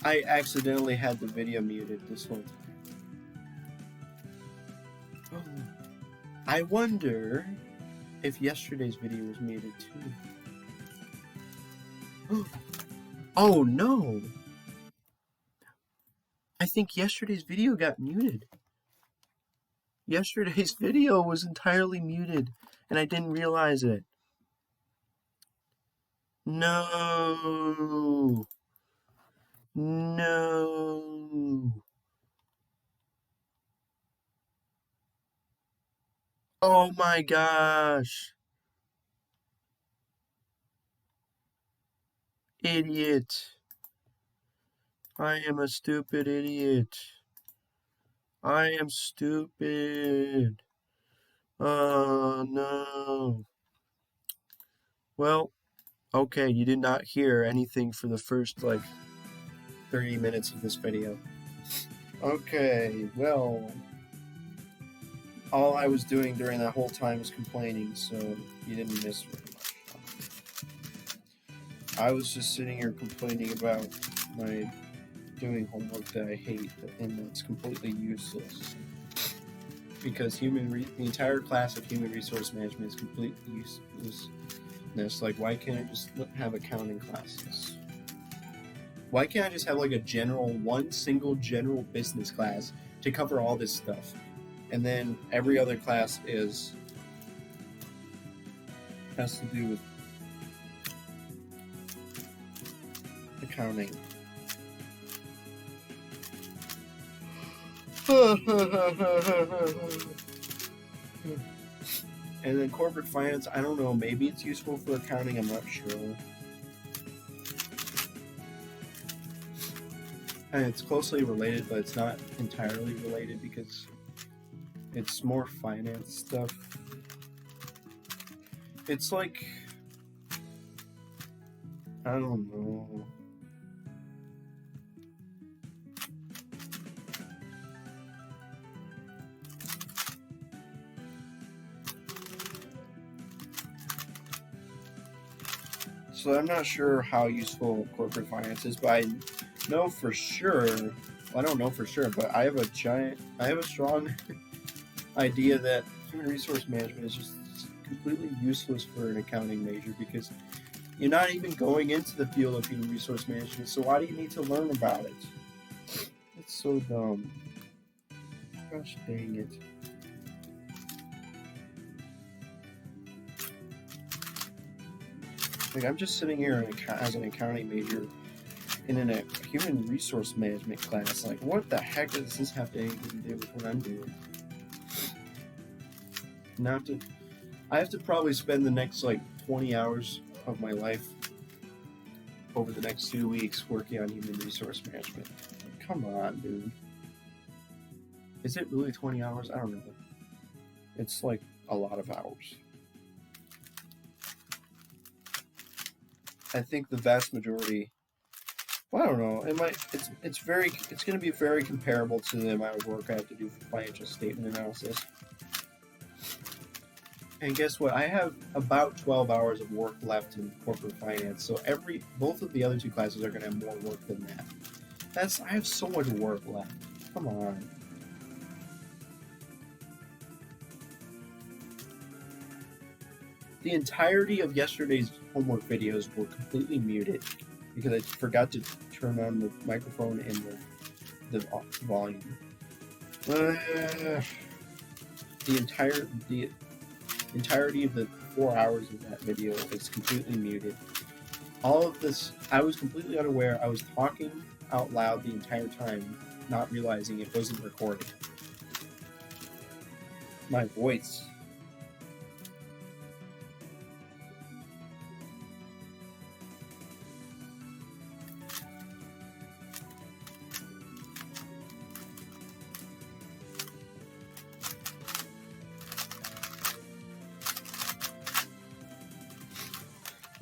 I accidentally had the video muted this whole time. I wonder if yesterday's video was muted too. Oh no! I think yesterday's video got muted. Yesterday's video was entirely muted, and I didn't realize it. No! No! Oh my gosh! Idiot! I am a stupid idiot. I am stupid. Oh no. Well, okay, you did not hear anything for the first, 30 minutes of this video. Okay, well, all I was doing during that whole time was complaining, so you didn't miss very much. I was just sitting here complaining about my doing homework that I hate and that's completely useless. Because the entire class of human resource management is completely uselessness. Like, why can't I just have accounting classes? Why can't I just have one single general business class to cover all this stuff? And then every other class has to do with accounting. And then corporate finance, I don't know, maybe it's useful for accounting, I'm not sure. And it's closely related, but it's not entirely related because it's more finance stuff. It's like, I don't know. So I'm not sure how useful corporate finance is, but I know for sure, well, I don't know for sure, but I have a strong idea that human resource management is just completely useless for an accounting major because you're not even going into the field of human resource management, so why do you need to learn about it? It's so dumb. Gosh dang it. Like, I'm just sitting here as an accounting major in a human resource management class. Like, what the heck does this have anything to do with what I'm doing? I have to probably spend the next 20 hours of my life over the next 2 weeks working on human resource management. Like, come on, dude. Is it really 20 hours? I don't know. It's a lot of hours. I think the vast majority, well, I don't know, it's going to be very comparable to the amount of work I have to do for financial statement analysis. And guess what? I have about 12 hours of work left in corporate finance, so both of the other two classes are going to have more work than that. I have so much work left. Come on. The entirety of yesterday's homework videos were completely muted because I forgot to turn on the microphone and the volume. The entirety of the 4 hours of that video is completely muted. All of this, I was completely unaware. I was talking out loud the entire time, not realizing it wasn't recorded. My voice.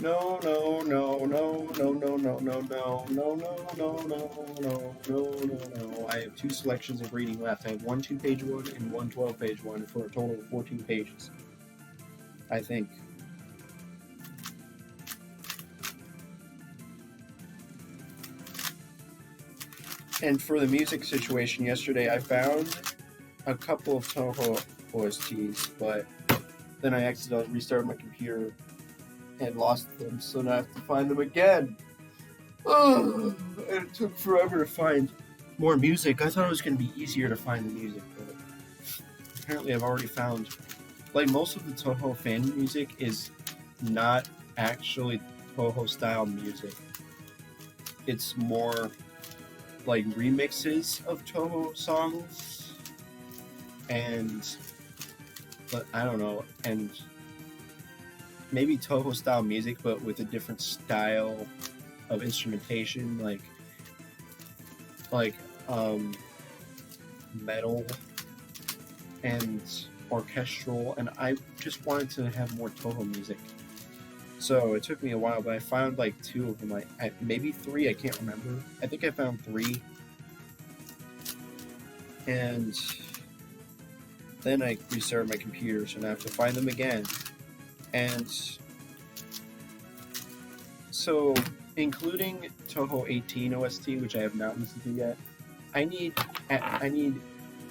No. I have 2 selections of reading left. I have one 2-page one and one 12-page one for a total of 14 pages. I think. And for the music situation yesterday, I found a couple of Toho OSTs, but then I accidentally restarted my computer and lost them, so now I have to find them again. And it took forever to find more music. I thought it was going to be easier to find the music, but apparently I've already found, like, most of the Toho fan music is not actually Toho style music. It's more like remixes of Toho songs, but I don't know, and maybe Toho style music, but with a different style of instrumentation, like metal and orchestral, and I just wanted to have more Toho music. So it took me a while, but I found like 2 of them, maybe 3, I can't remember. I think I found 3. And then I restarted my computer, so now I have to find them again. And so, including Toho 18 OST, which I have not listened to yet, I need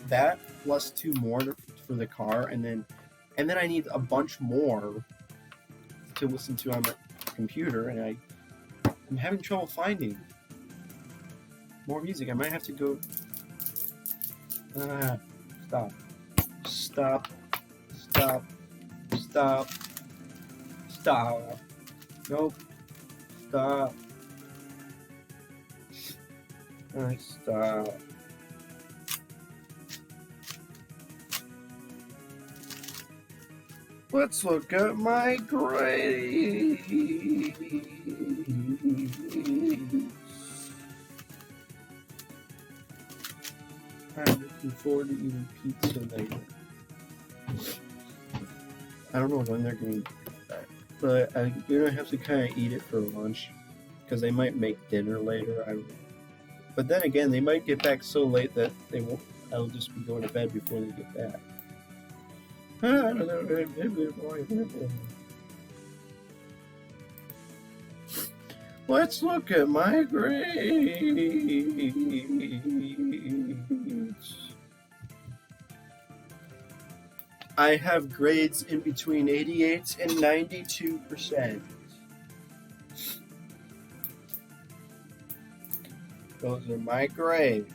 that plus 2 more for the car, and then I need a bunch more to listen to on my computer, and I'm having trouble finding more music. I might have to go. Stop. Nope. Stop. Stop. Let's look at my grades. I'm looking forward to eating pizza later. I don't know when they're going to eat that, but I'm going to have to kind of eat it for lunch, because they might make dinner later. I don't know. But then again, they might get back so late that I'll just be going to bed before they get back. Let's look at my grades. I have grades in between 88 and 92%. Those are my grades.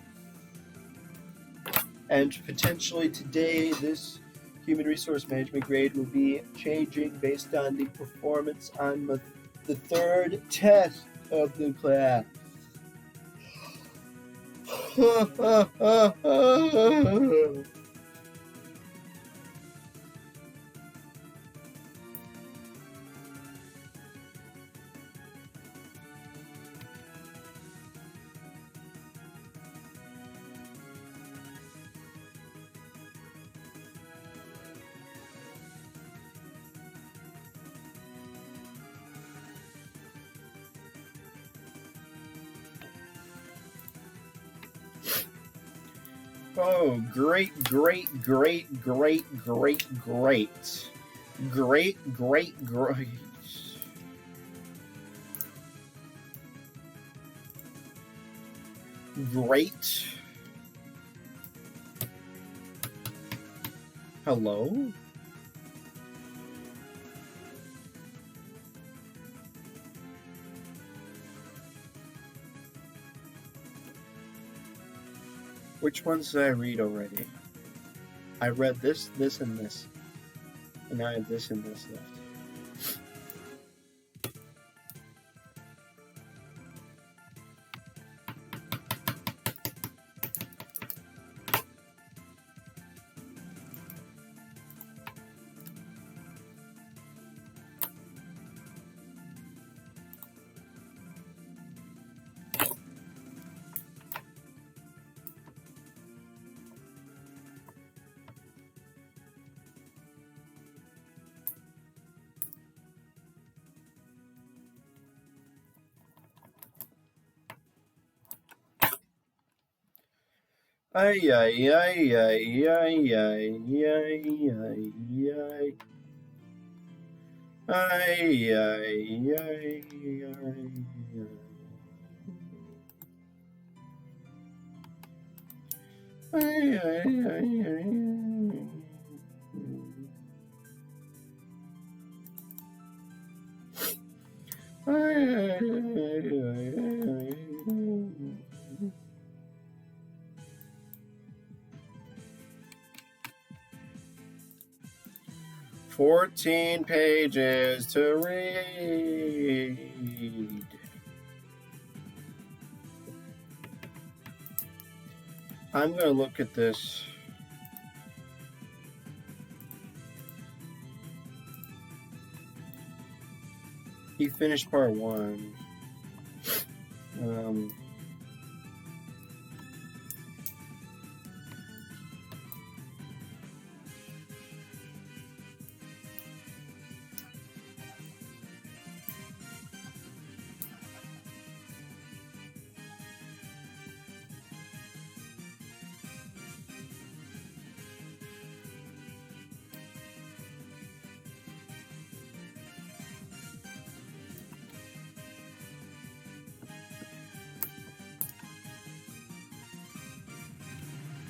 And potentially today, this human resource management grade will be changing based on the performance on the 3rd test of the class. Oh, great. Great. Hello? Which ones did I read already? I read this, and this. And I have this and this left. Ay, ay, ay, ay, ay, ay, ay, ay, ay. Ay, ay, ay, ay, ay. "14 pages to read." I'm gonna look at this. He finished part 1.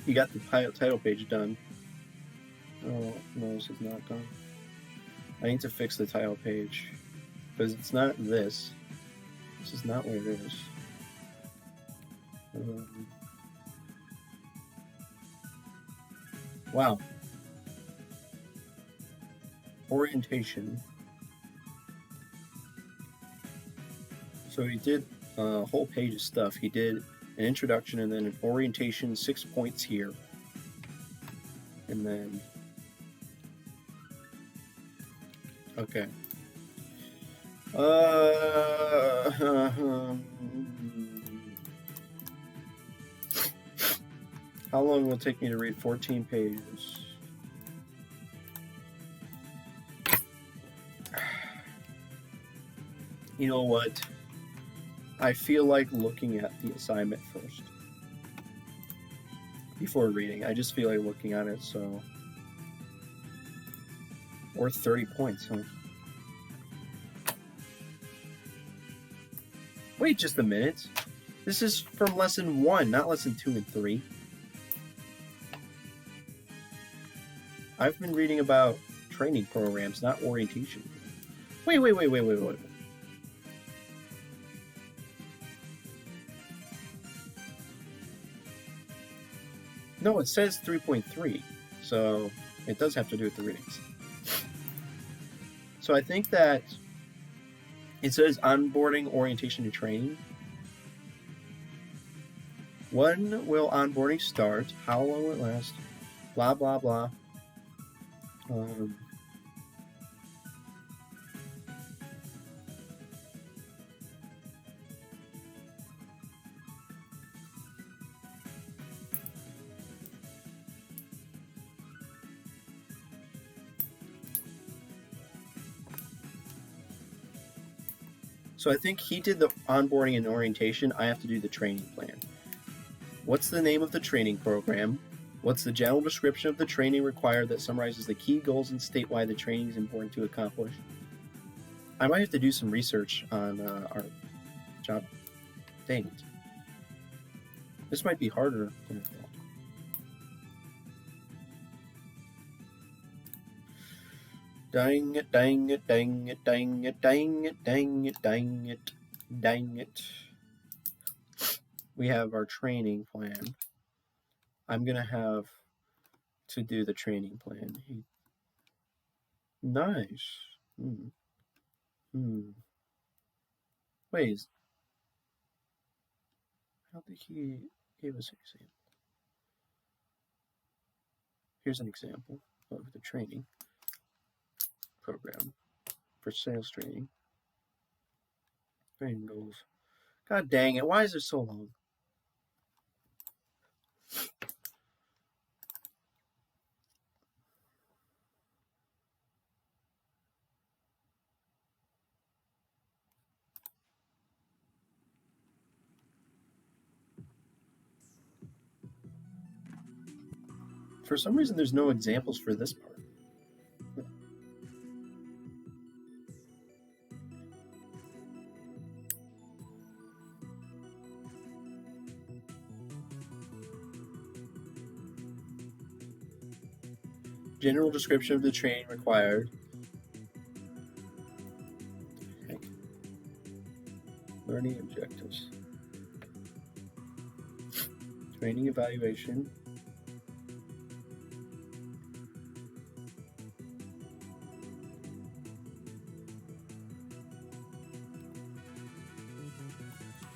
He got the title page done. Oh, no, this is not done. I need to fix the title page. Because it's not this. This is not what it is. Wow. Orientation. So he did a whole page of stuff. He did an introduction and then an orientation, 6 points here. And then... Okay. How long will it take me to read 14 pages? You know what? I feel like looking at the assignment first. Before reading. I just feel like looking at it, so... Or 30 points, huh? Wait just a minute. This is from lesson 1, not lesson 2 and 3. I've been reading about training programs, not orientation. Wait. No, it says 3.3, so it does have to do with the readings. So I think that it says onboarding, orientation, and training. When will onboarding start? How long will it last? Blah, blah, blah. So I think he did the onboarding and orientation. I have to do the training plan. What's the name of the training program? What's the general description of the training required that summarizes the key goals and state why the training is important to accomplish? I might have to do some research on our job. Dang it. This might be harder than I thought. Dang it, dang it, dang it, dang it, dang it, dang it, dang it, dang it. We have our training plan. I'm going to have to do the training plan. Nice. Wait. How did he give us an example? Here's an example of the training program for sales training. Training goals. God dang it, why is it so long? For some reason, there's no examples for this part. General description of the training required. Learning objectives. Training evaluation.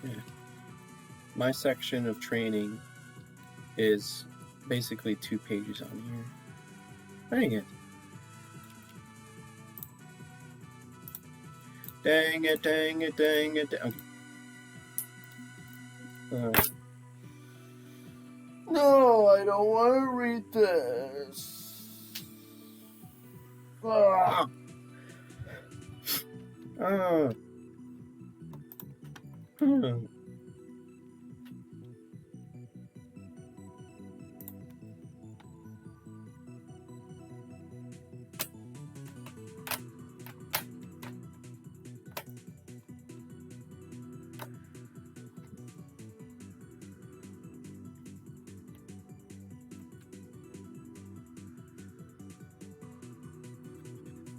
Yeah. My section of training is basically 2 pages on here. Dang it. Dang it, dang it, dang it. Okay. No, I don't want to read this. Ah.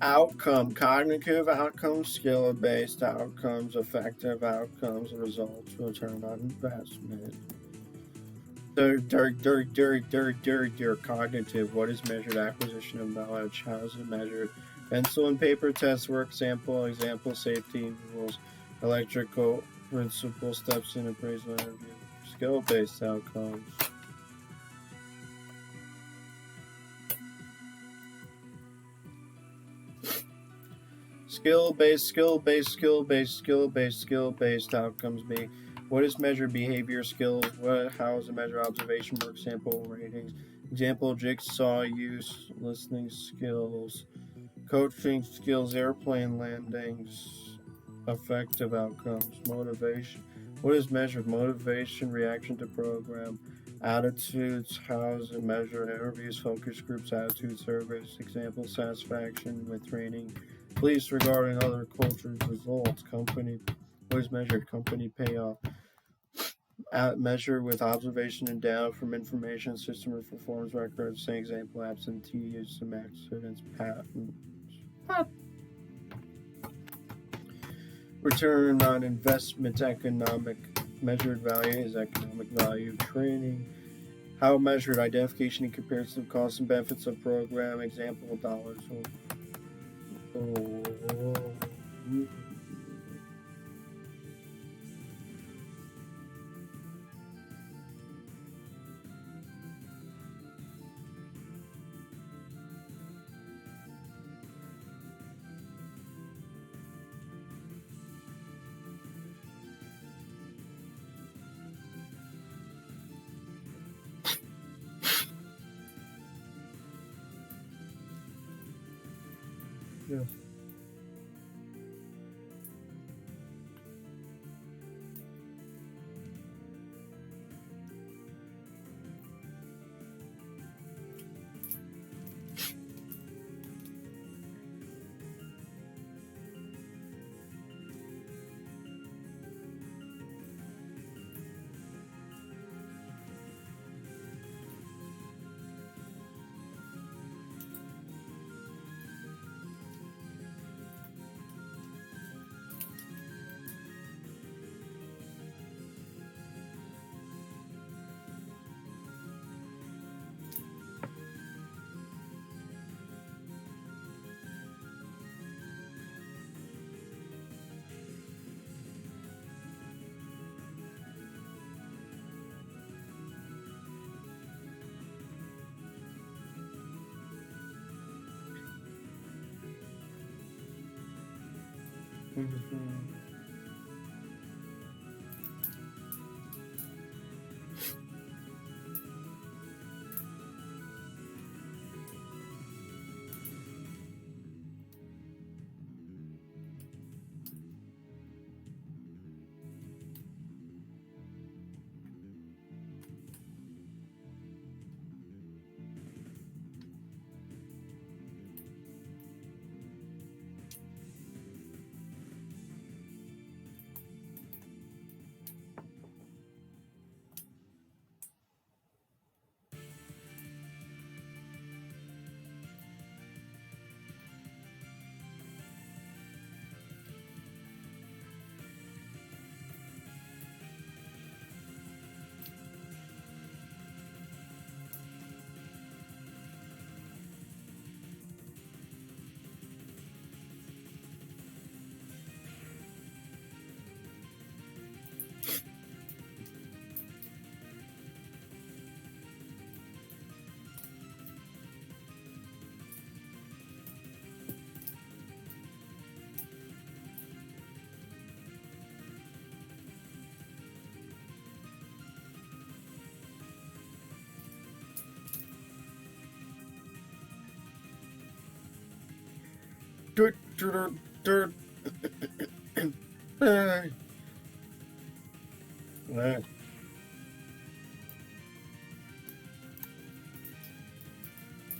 Outcome, cognitive outcomes, skill-based outcomes, effective outcomes, results, return on investment. Cognitive, what is measured? Acquisition of knowledge, how is it measured? Pencil and paper test work, example, safety rules, electrical principle, steps in appraisal interview, skill-based outcomes. Skill-based outcomes be what is measured? Behavior, skills, how is it measured? Observation work, sample ratings, example, jigsaw use, listening skills, coaching skills, airplane landings, effective outcomes, motivation, what is measured? Motivation, reaction to program, attitudes, how is it measured? Interviews, focus groups, attitude surveys, example, satisfaction with training, beliefs regarding other cultures, results, company, what is measured? Company payoff, measure with observation and data from information system of performance records, say example, absenteeism, accidents, patents. Return on investment, economic, measured value is economic value of training. How measured? Identification and comparison of costs and benefits of program, example, dollars. Yeah.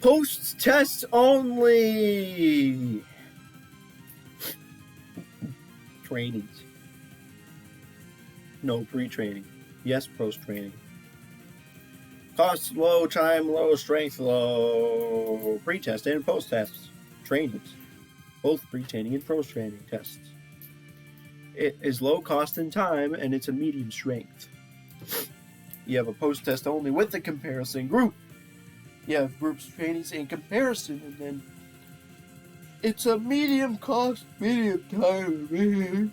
Post-test only. Trainings. No pre-training. Yes, post-training. Cost low, time low, strength low. Pre-test and post-test trainings. Both pre-training and post-training tests. It is low cost and time, and it's a medium strength. You have a post-test only with the comparison group. You have groups, trainings, and comparison, and then it's a medium cost, medium time,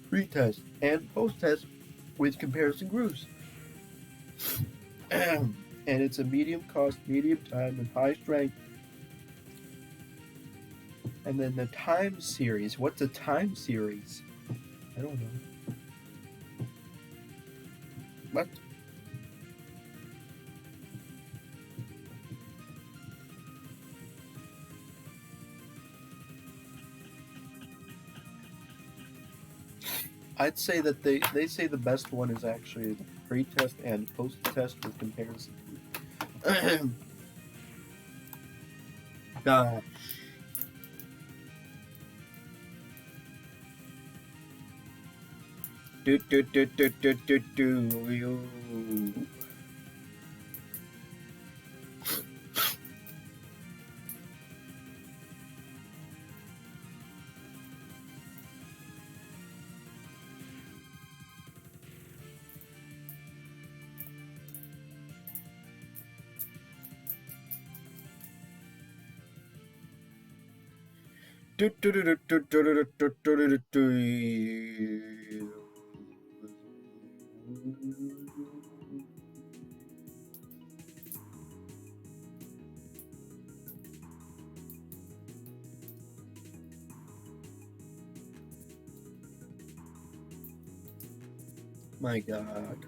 pre-test and post-test with comparison groups. And it's a medium cost, medium time, and high strength. And then the time series. What's a time series? I don't know. What? I'd say that they say the best one is actually the pre-test and post-test with comparison. Gosh. Do. My God.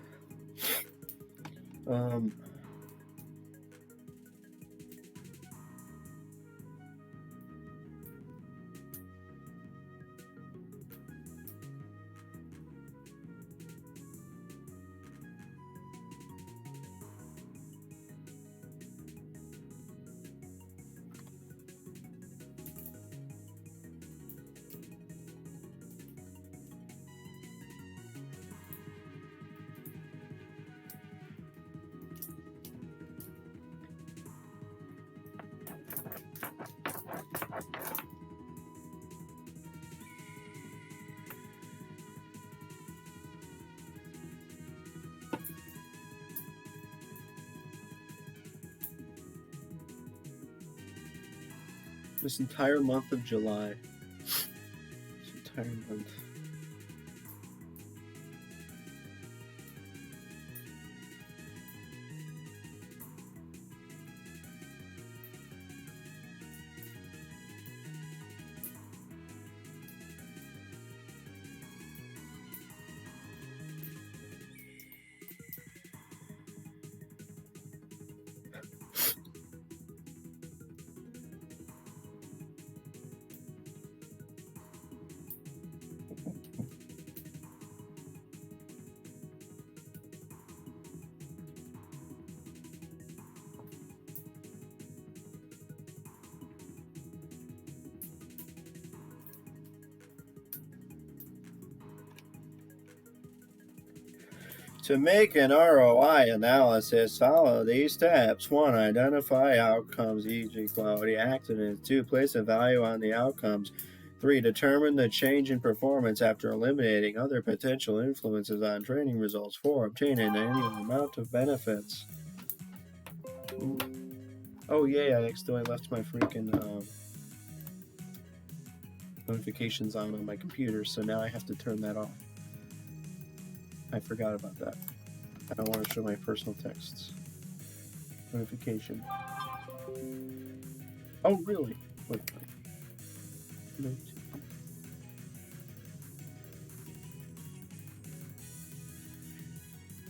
This entire month of July. This entire month. To make an ROI analysis, follow these steps. 1. Identify outcomes, e.g. quality accidents. 2. Place a value on the outcomes. 3. Determine the change in performance after eliminating other potential influences on training results. 4. Obtain an annual amount of benefits. Oh yeah, I accidentally left my freaking notifications on my computer, so now I have to turn that off. I forgot about that. I don't want to show my personal texts. Notification. Oh, really? Wait. Note.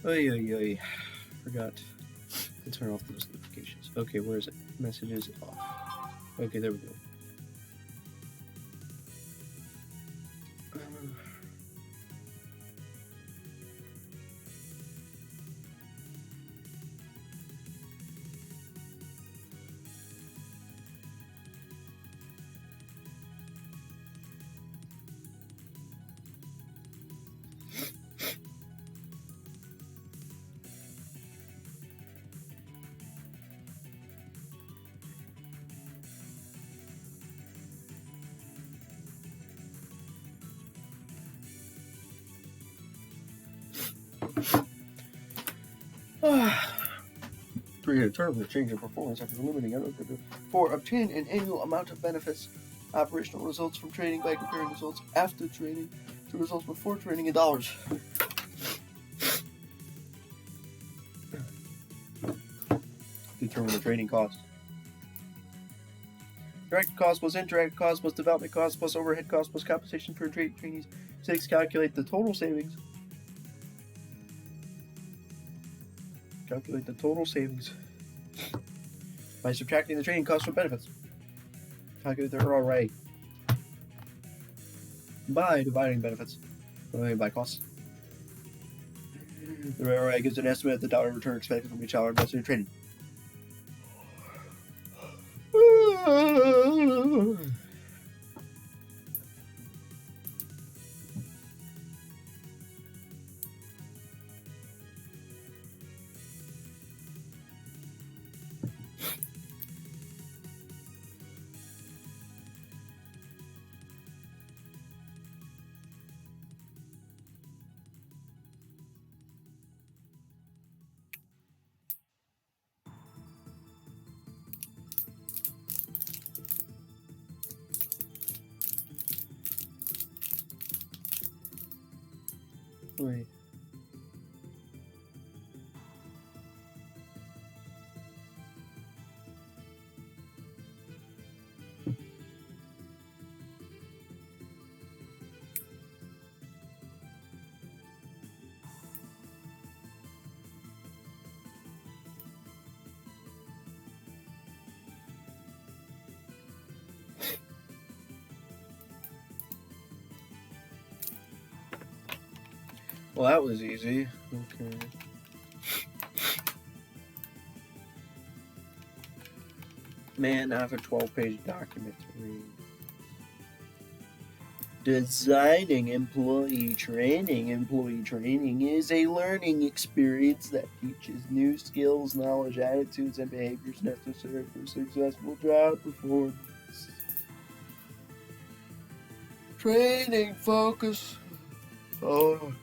Oy. Forgot to turn off those notifications. Okay, where is it? Messages off. Okay, there we go. Predetermine the change in performance after limiting it. For obtain an annual amount of benefits, operational results from training by comparing results after training to results before training in dollars. Determine the training cost. Direct cost plus indirect cost plus development cost plus overhead cost plus compensation for trainees. 6. Calculate the total savings. Calculate the total savings by subtracting the training costs from benefits. Calculate the ROI by dividing benefits by costs. The ROI gives an estimate of the dollar return expected from each dollar invested in training. Wait. Well, that was easy. Okay. Man, I have a 12-page document to read. Designing employee training. Employee training is a learning experience that teaches new skills, knowledge, attitudes, and behaviors necessary for successful job performance. Training focus. Oh.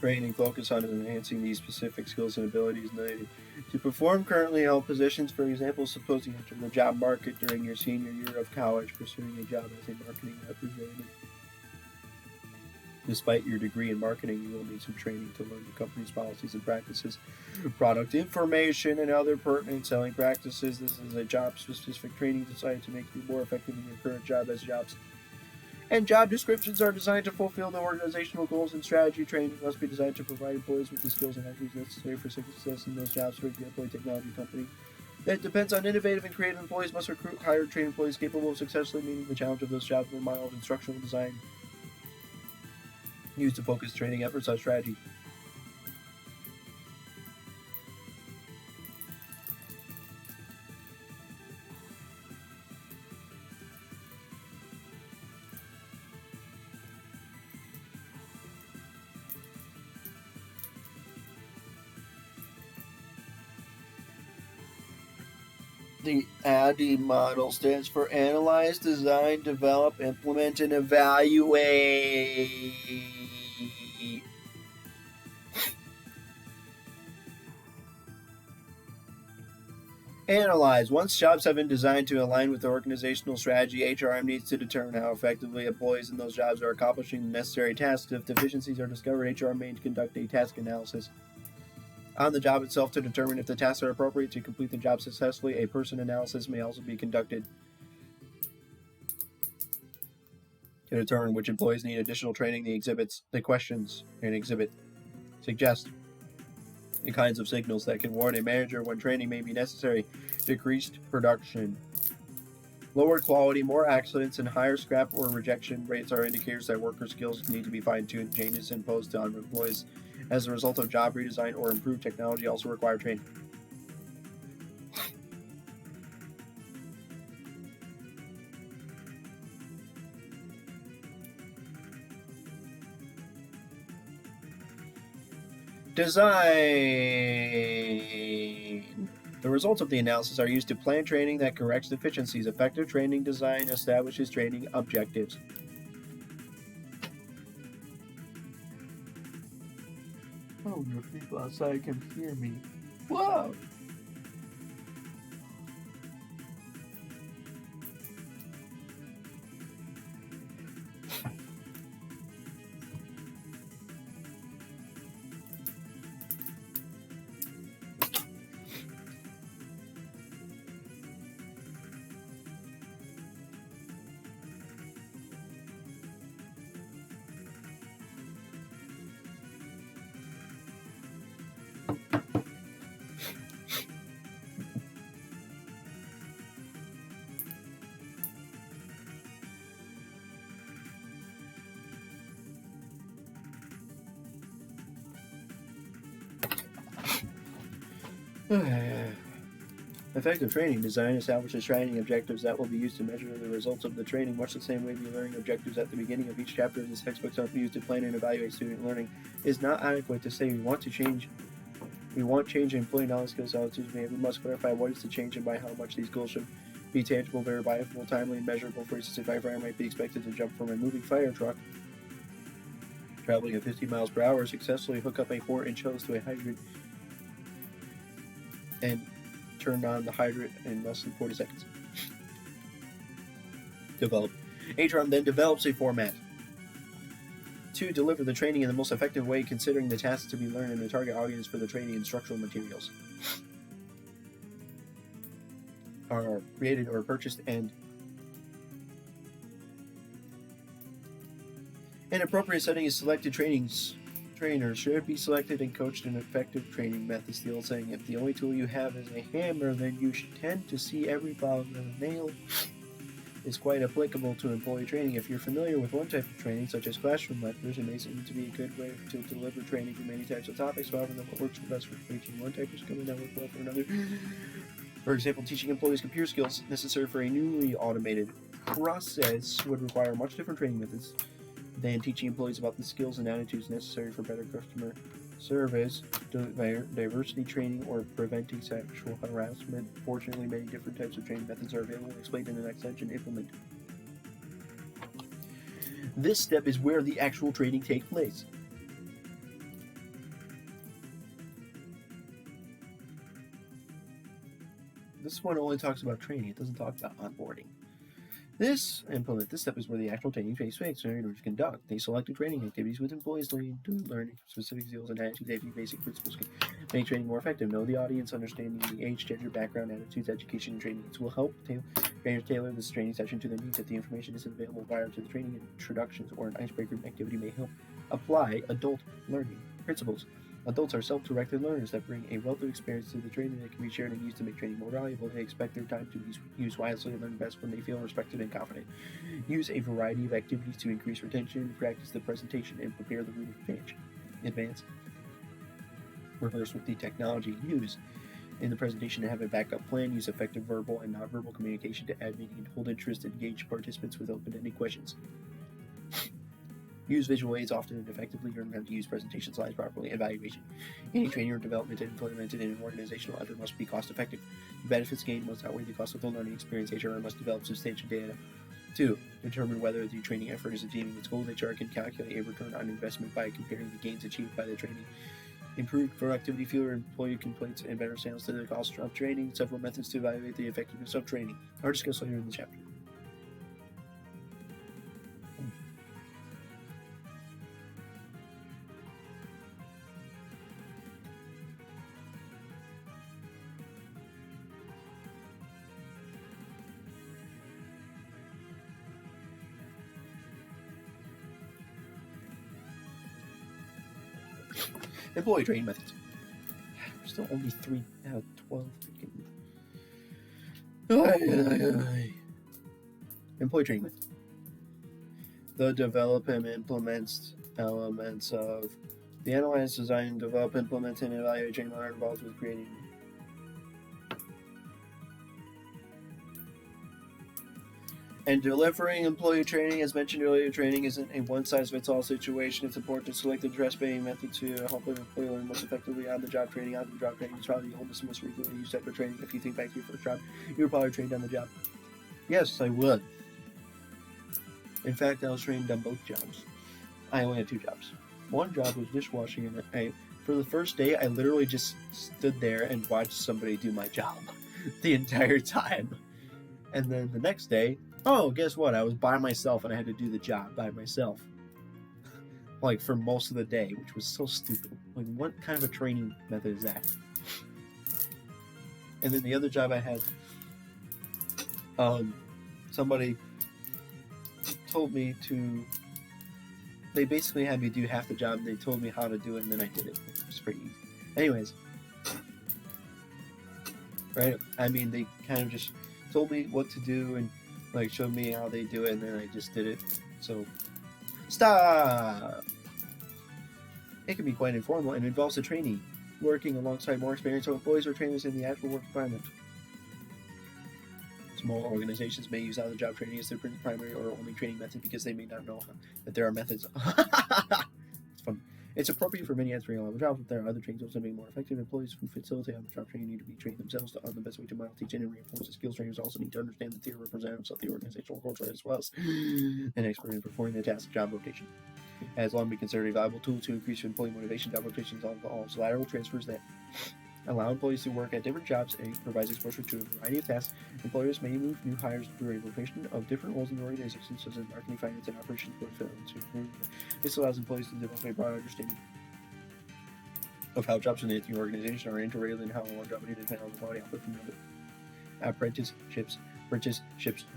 Training focus on enhancing these specific skills and abilities needed to perform currently held positions. For example, suppose you enter the job market during your senior year of college pursuing a job as a marketing representative. Despite your degree in marketing, you will need some training to learn the company's policies and practices, product information, and other pertinent selling practices. This is a job-specific training designed to make you more effective in your current job as jobs. And job descriptions are designed to fulfill the organizational goals and strategy. Training must be designed to provide employees with the skills and attitudes necessary for success in those jobs. For example, a technology company that depends on innovative and creative employees must recruit, hire, train employees capable of successfully meeting the challenge of those jobs with mild instructional design used to focus training efforts on strategy. The ADDI model stands for Analyze, Design, Develop, Implement, and Evaluate. Analyze. Once jobs have been designed to align with the organizational strategy, HRM needs to determine how effectively employees in those jobs are accomplishing the necessary tasks. If deficiencies are discovered, HRM may conduct a task analysis on the job itself to determine if the tasks are appropriate to complete the job successfully. A person analysis may also be conducted to determine which employees need additional training. The exhibits, the questions, and exhibit suggest The kinds of signals that can warn a manager when training may be necessary. Decreased production. Lower quality, more accidents, and higher scrap or rejection rates are indicators that worker skills need to be fine-tuned. Changes imposed on employees as a result of job redesign or improved technology also require training. Design. The results of the analysis are used to plan training that corrects deficiencies. Effective training design establishes training objectives. Oh, your people outside can hear me. Whoa! Effective training design establishes training objectives that will be used to measure the results of the training, much the same way the learning objectives at the beginning of each chapter of this textbook are used to plan and evaluate student learning. It is not adequate to say we want change in employee knowledge, skills, attitudes, behavior. We must clarify what is the change and by how much these goals should be tangible, verifiable, timely, and measurable. For instance, if a firefighter might be expected to jump from a moving fire truck traveling at 50 miles per hour, successfully hook up a 4-inch hose to a hydrant and turned on the hydrant in less than 40 seconds. Develop. HRM then develops a format to deliver the training in the most effective way, considering the tasks to be learned and the target audience for the training. Instructional materials are created or purchased, and an appropriate setting is selected. Trainers should be selected and coached in effective training methods. The old saying, if the only tool you have is a hammer, then you should tend to see every ball with a nail, is quite applicable to employee training. If you're familiar with one type of training, such as classroom lectures, it may seem to be a good way to deliver training for many types of topics. However, what works best for teaching one type of skill may not work well for another. For example, teaching employees computer skills necessary for a newly automated process would require much different training methods than teaching employees about the skills and attitudes necessary for better customer service, diversity training, or preventing sexual harassment. Fortunately, many different types of training methods are available, explained in the next section. Implement. This step is where the actual training takes place. This one only talks about training. It doesn't talk about onboarding. This step is where the actual training takes place. Trainers conduct the selected training activities with employees learning specific skills and attitudes. Every basic principles can make training more effective. Know the audience, understanding the age, gender, background, attitudes, education, and training needs will help trainers tailor this training session to their needs. If the information isn't available prior to the training, introductions or an icebreaker activity may help apply adult learning principles. Adults are self-directed learners that bring a wealth of experience to the training that can be shared and used to make training more valuable. They expect their time to be used wisely and learn best when they feel respected and confident. Use a variety of activities to increase retention, practice the presentation, and prepare the room advance. Rehearse with the technology used in the presentation to have a backup plan. Use effective verbal and nonverbal communication to add meaning and hold interest. Engage participants with open-ended questions. Use visual aids often and effectively. Learn how to use presentation slides properly. Evaluation. Any training or development implemented in an organizational effort must be cost-effective. The benefits gained must outweigh the cost of the learning experience. HR must develop substantial data. 2. Determine whether the training effort is achieving its goals. HR can calculate a return on investment by comparing the gains achieved by the training. Improved productivity, fewer employee complaints, and better sales to the cost of training. Several methods to evaluate the effectiveness of training are discussed later in the chapter. Employee training methods. still only 3 out of 12. Employee training. The develop and implements elements of the analyze, design, develop, implement, and evaluate training are involved with creating. And delivering employee training, as mentioned earlier, training isn't a one-size-fits-all situation. It's important to select the best-paying method to help an employee learn most effectively. On-the-job training. On-the-job training is probably the oldest and most frequently used type of training. If you think back to your first job, you were probably trained on the job. Yes, I would. In fact, I was trained on both jobs. I only had 2 jobs. One job was dishwashing, and for the first day, I literally just stood there and watched somebody do my job the entire time. And then the next day, oh, guess what? I was by myself and I had to do the job by myself. Like, for most of the day, which was so stupid. Like, what kind of a training method is that? And then the other job I had, somebody told me to, they basically had me do half the job. They told me how to do it, and then I did it. It was pretty easy. Anyways, right? I mean, they kind of just told me what to do and like showed me how they do it, and then I just did it. So, stop! It can be quite informal and involves a trainee working alongside more experienced employees or trainers in the actual work environment. Small organizations may use on-the-job training as their primary or only training method because they may not know that there are methods. It's fun. It's appropriate for many entry-level jobs, but there are other training tools that make more effective. Employees who facilitate on-the-job training need to be trained themselves on the best way to model, teach, and reinforce the skills. Trainers also need to understand the theory representatives of the organizational culture as well as an expert in performing the task job rotation. Has long been considered a valuable tool to increase employee motivation. Job rotations involves lateral transfers that allow employees to work at different jobs and provides exposure to a variety of tasks. Employers may move new hires through a rotation of different roles in the organization, such as marketing, finance, and operations. This allows employees to develop a broad understanding of how jobs in the organization are integrated and how one job may depend on the quality output from the other. Apprenticeships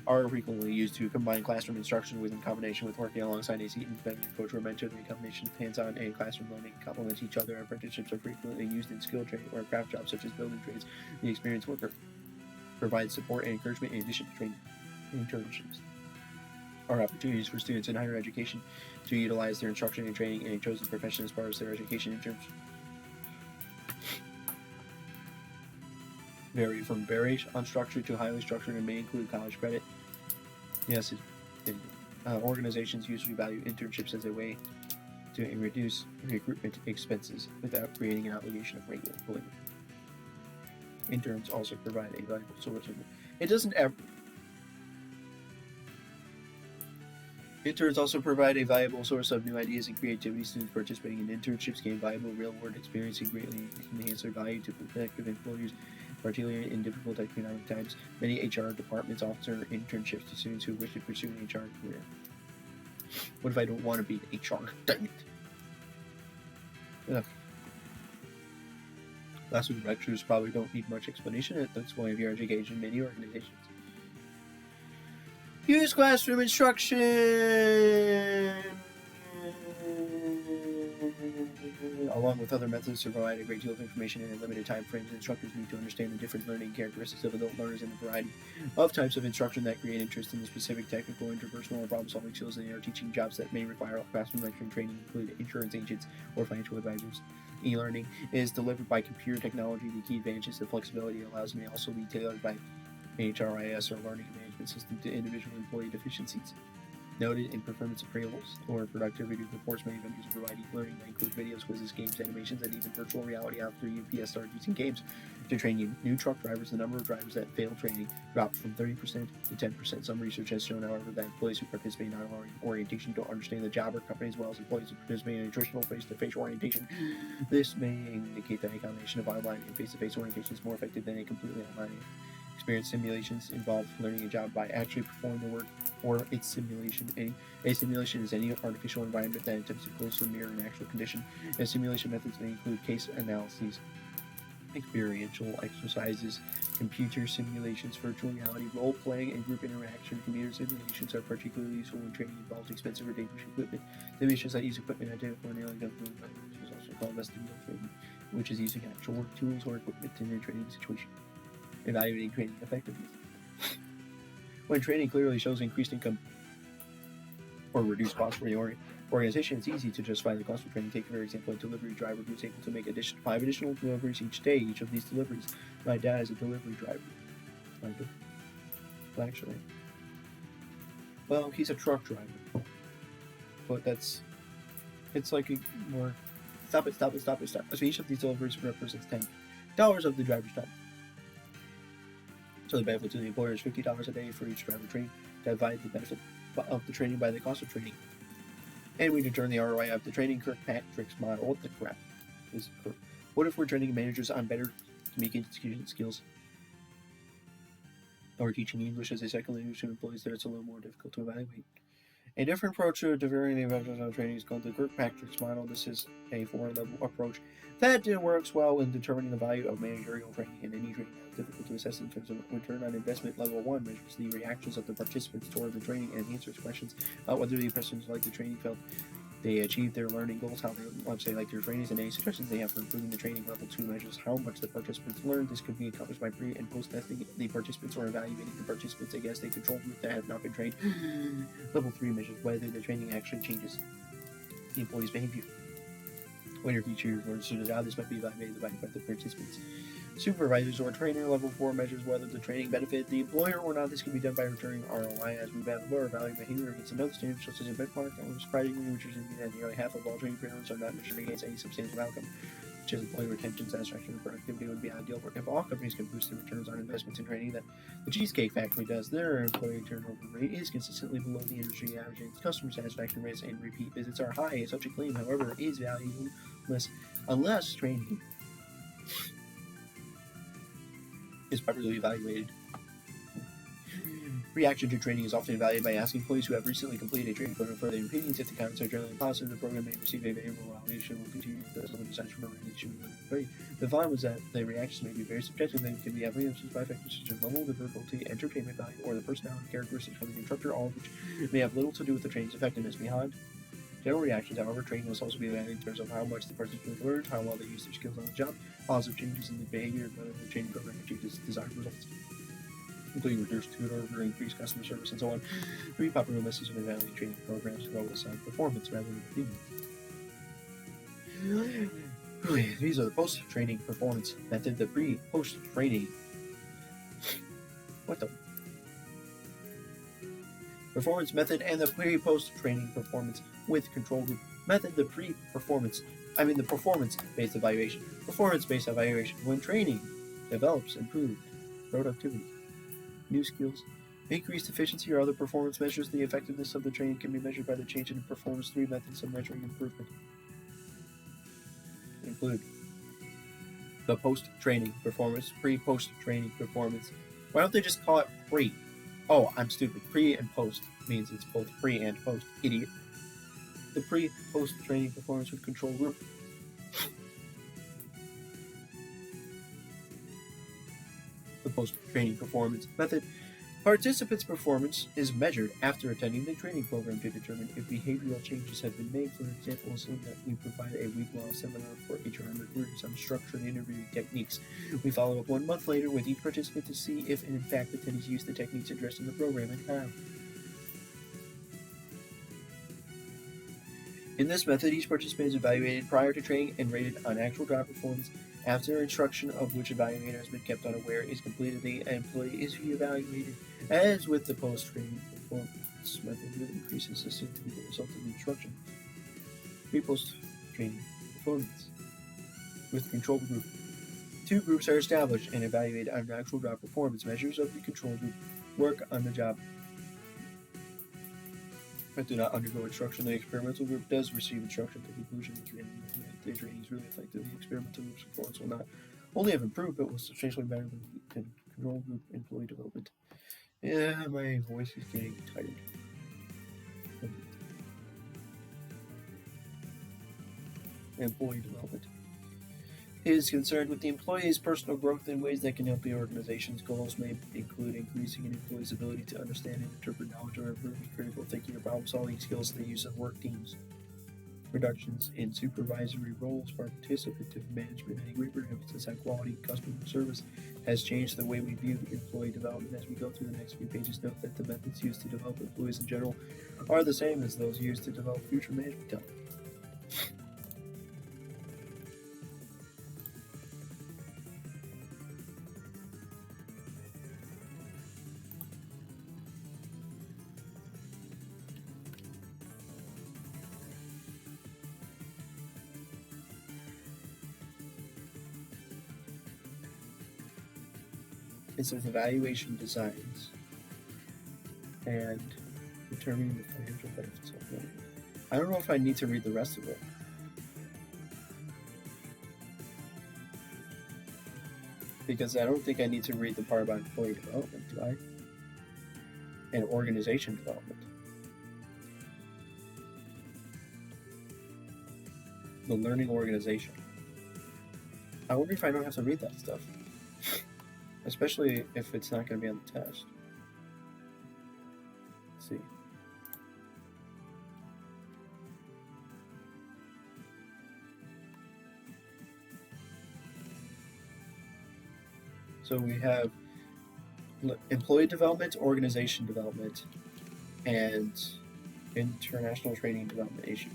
are frequently used to combine classroom instruction in combination with working alongside a independent coach or mentor. The combination of hands-on and classroom learning complements each other. Apprenticeships are frequently used in skill training or craft jobs such as building trades. The experienced worker provides support and encouragement in addition to training. Internships are opportunities for students in higher education to utilize their instruction and training in a chosen profession as part of their education. Internships vary from very unstructured to highly structured and may include college credit. Yes, organizations usually value internships as a way to reduce recruitment expenses without creating an obligation of regular employment. Interns also provide a valuable source of Interns also provide a valuable source of new ideas and creativity. Students participating in internships gain valuable real-world experience and greatly enhance their value to prospective employers, particularly in difficult economic times. Many HR departments offer internships to students who wish to pursue an HR career. What if I don't want to be in HR? Dang it! Ugh. Last week lectures probably don't need much explanation at this point of your education in many organizations. Use classroom instruction along with other methods to provide a great deal of information in a limited time frame. Instructors need to understand the different learning characteristics of adult learners and the variety of types of instruction that create interest in the specific technical, interpersonal, or problem-solving skills they are teaching. Jobs that may require classroom lecturing training include insurance agents or financial advisors. E-learning is delivered by computer technology. The key advantage is the flexibility it allows may also be tailored by HRIS or learning management system to individual employee deficiencies. Noted in performance appraisals or productivity reports, many vendors provide e-learning that includes videos, quizzes, games, animations, and even virtual reality. After UPS started using games to train new truck drivers, the number of drivers that failed training dropped from 30% to 10%. Some research has shown, however, that employees who participate in orientation don't understand the job or company as well as employees who participate in traditional face-to-face orientation. This may indicate that a combination of online and face-to-face orientation is more effective than a completely online experience. Simulations involve learning a job by actually performing the work or its simulation. A simulation is any artificial environment that attempts to closely mirror an actual condition. And simulation methods may include case analyses, experiential exercises, computer simulations, virtual reality, role-playing, and group interaction. Computer simulations are particularly useful when training involves expensive or dangerous equipment. Simulations that use equipment identical and alien government, which is also called vestibular training. which is using actual work tools or equipment in a training situation. Evaluating training effectiveness. When training clearly shows increased income or reduced costs for the organization, it's easy to justify the cost of training. Take, for example, a delivery driver who is able to make 5 additional deliveries each day. Each of these deliveries, my dad is a delivery driver. Well, actually, he's a truck driver. But it's like a more... Stop it. So each of these deliveries represents $10 of the driver's time. So the benefit to the employer is $50 a day for each driver trained. Divide the benefit of the training by the cost of training. And we determine the ROI of the training. Kirkpatrick's model. What the crap is Kirk? What if we're training managers on better communication skills? Or teaching English as a second language to employees there, it's a little more difficult to evaluate. A different approach to varying the effectiveness of training is called the Kirkpatrick's model. This is a 4-level approach that works well in determining the value of managerial training in any training. It's difficult to assess in terms of return on investment. Level 1 measures the reactions of the participants toward the training and answers questions about whether the participants like the training, felt they achieved their learning goals, how much they like their trainings, and any suggestions they have for improving the training. Level 2 measures how much the participants learned. This could be accomplished by pre- and post-testing the participants or evaluating the participants against a control group that have not been trained. Level 3 measures whether the training actually changes the employee's behavior. When your teacher learns to the job, this might be evaluated by the participants. Supervisors or trainer. Level 4 measures whether the training benefited the employer or not. This can be done by returning ROI as we evaluate behavior against another standard, such as a benchmark. Surprisingly, which is that nearly half of all training programs are not measured against any substantial outcome, such as employee retention, satisfaction, and productivity. Would be ideal if all companies can boost their returns on investments in training that the Cheesecake Factory does. Their employee turnover rate is consistently below the industry average. Customer satisfaction rates and repeat visits are high. Such a claim, however, is valueless unless training is properly evaluated. Reaction to training is often evaluated by asking employees who have recently completed a training program for their opinions. If the comments are generally positive, the program may receive a favorable evaluation will continue to decides from the finding was that the reactions may be very subjective. They can be influenced by factors such as level, difficulty, entertainment value, or the personality characteristics of the instructor, all of which may have little to do with the training's effectiveness. Behind general reactions, however, training must also be evaluated in terms of how much the participants learned, how well they use their skills on the job, positive changes in the behavior, and whether the training program achieves desired results, including reduced turnover, increased customer service, and so on. 3 popular methods of evaluating training programs focus on performance rather than opinion. These are the post-training performance method, the pre-post-training. What the? Performance method and the pre-post-training performance with control group method, the performance-based evaluation. Performance-based evaluation. When training develops improved productivity, new skills, increased efficiency, or other performance measures, the effectiveness of the training can be measured by the change in performance. 3 methods of measuring improvement include the post-training performance, pre-post-training performance. Why don't they just call it pre? Oh, I'm stupid. Pre and post means it's both pre and post. Idiot. The pre-post training performance with control group. The post-training performance method. Participants' performance is measured after attending the training program to determine if behavioral changes have been made. For example, assume that we provide a week-long seminar for HR recruiters on structured interviewing techniques. We follow up 1 month later with each participant to see if, in fact, attendees used the techniques addressed in the program and how. In this method, each participant is evaluated prior to training and rated on actual job performance. After instruction of which evaluator has been kept unaware is completed, the employee is re-evaluated. As with the post-training performance method, with increases assumed to be the result of the instruction. Pre-post-training performance with control group. 2 groups are established and evaluated on actual job performance. Measures of the control group work on the job but do not undergo instruction. The experimental group does receive instruction. The conclusion of the training is really effective. The experimental group's performance will not only have improved, but was substantially better than the control group employee development. Yeah, my voice is getting tired. Employee development is concerned with the employee's personal growth in ways that can help the organization's goals. May include increasing an employee's ability to understand and interpret knowledge, or improving critical thinking or problem-solving skills, the use of work teams. reductions in supervisory roles, participative management, and a greater emphasis on quality customer service has changed the way we view employee development. As we go through the next few pages, note that the methods used to develop employees in general are the same as those used to develop future management talent. It says evaluation designs and determining the financial benefits of learning. I don't know if I need to read the rest of it. Because I don't think I need to read the part about employee development, do I? And organization development. The learning organization. I wonder if I don't have to read that stuff. Especially if it's not going to be on the test. Let's see. So we have employee development, organization development, and international training development issues.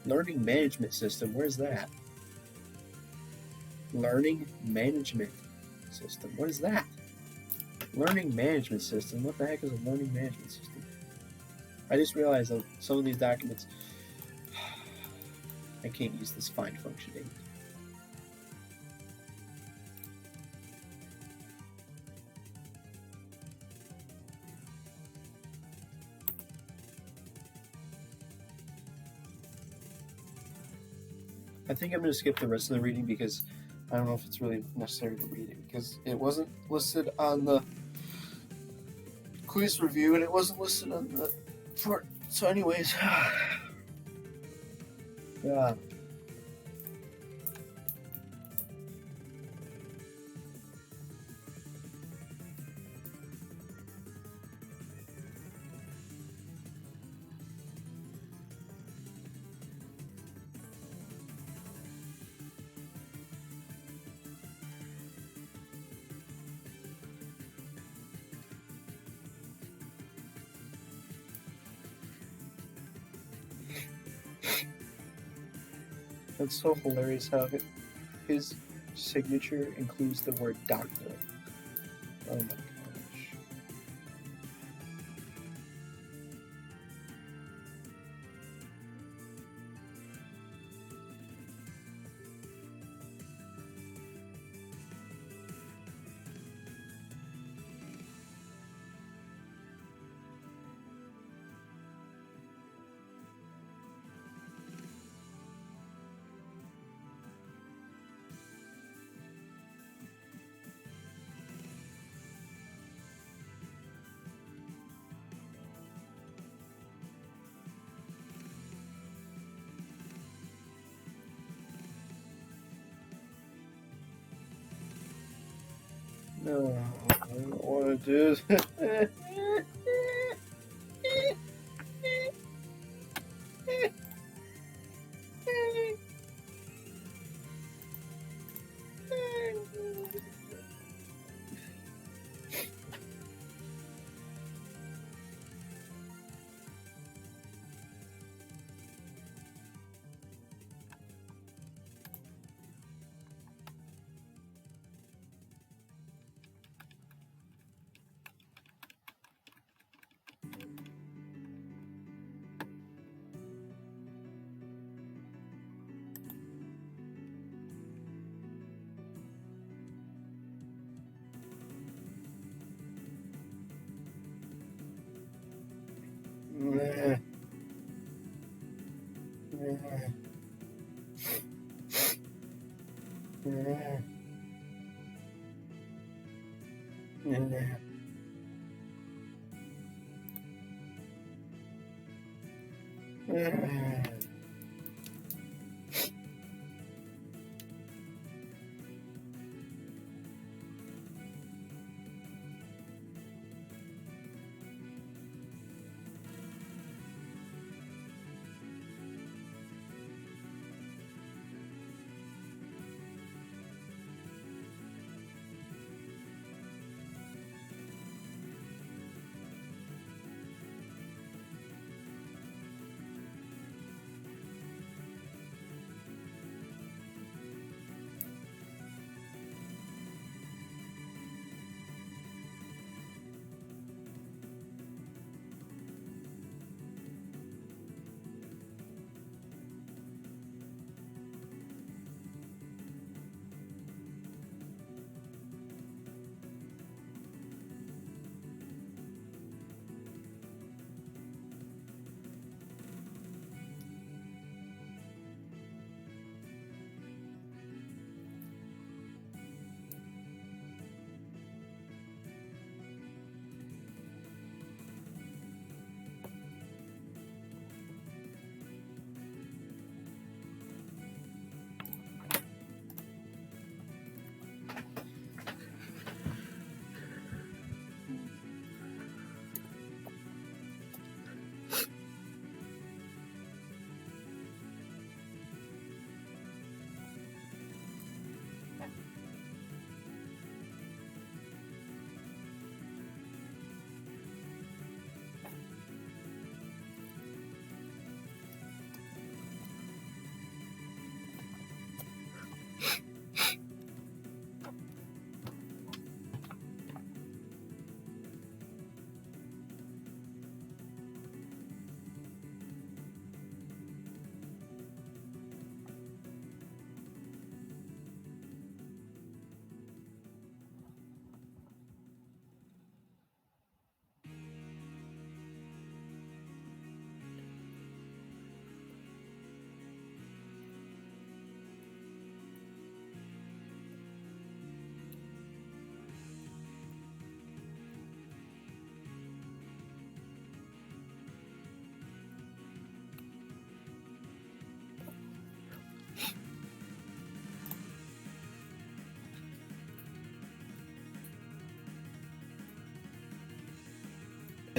Learning management system, where's that? Learning management system, what is that? Learning management system, what the heck is a learning management system? I just realized that some of these documents, I can't use this find functioning. I think I'm going to skip the rest of the reading because I don't know if it's really necessary to read it because it wasn't listed on the quiz review and it wasn't listed on the for. So anyways, yeah. That's so hilarious how his signature includes the word doctor. Oh my gosh. No, I don't want to do this.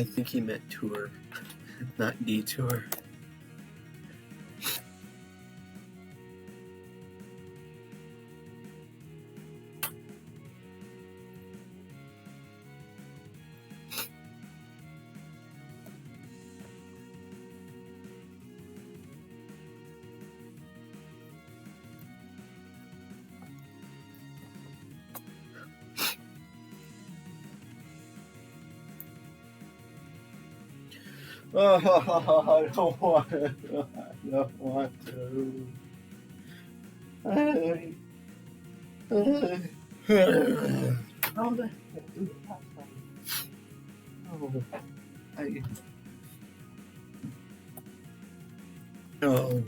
I think he meant tour, not detour. Oh, I don't want to. I don't want to. How the heck do the last time? Oh, I. Oh.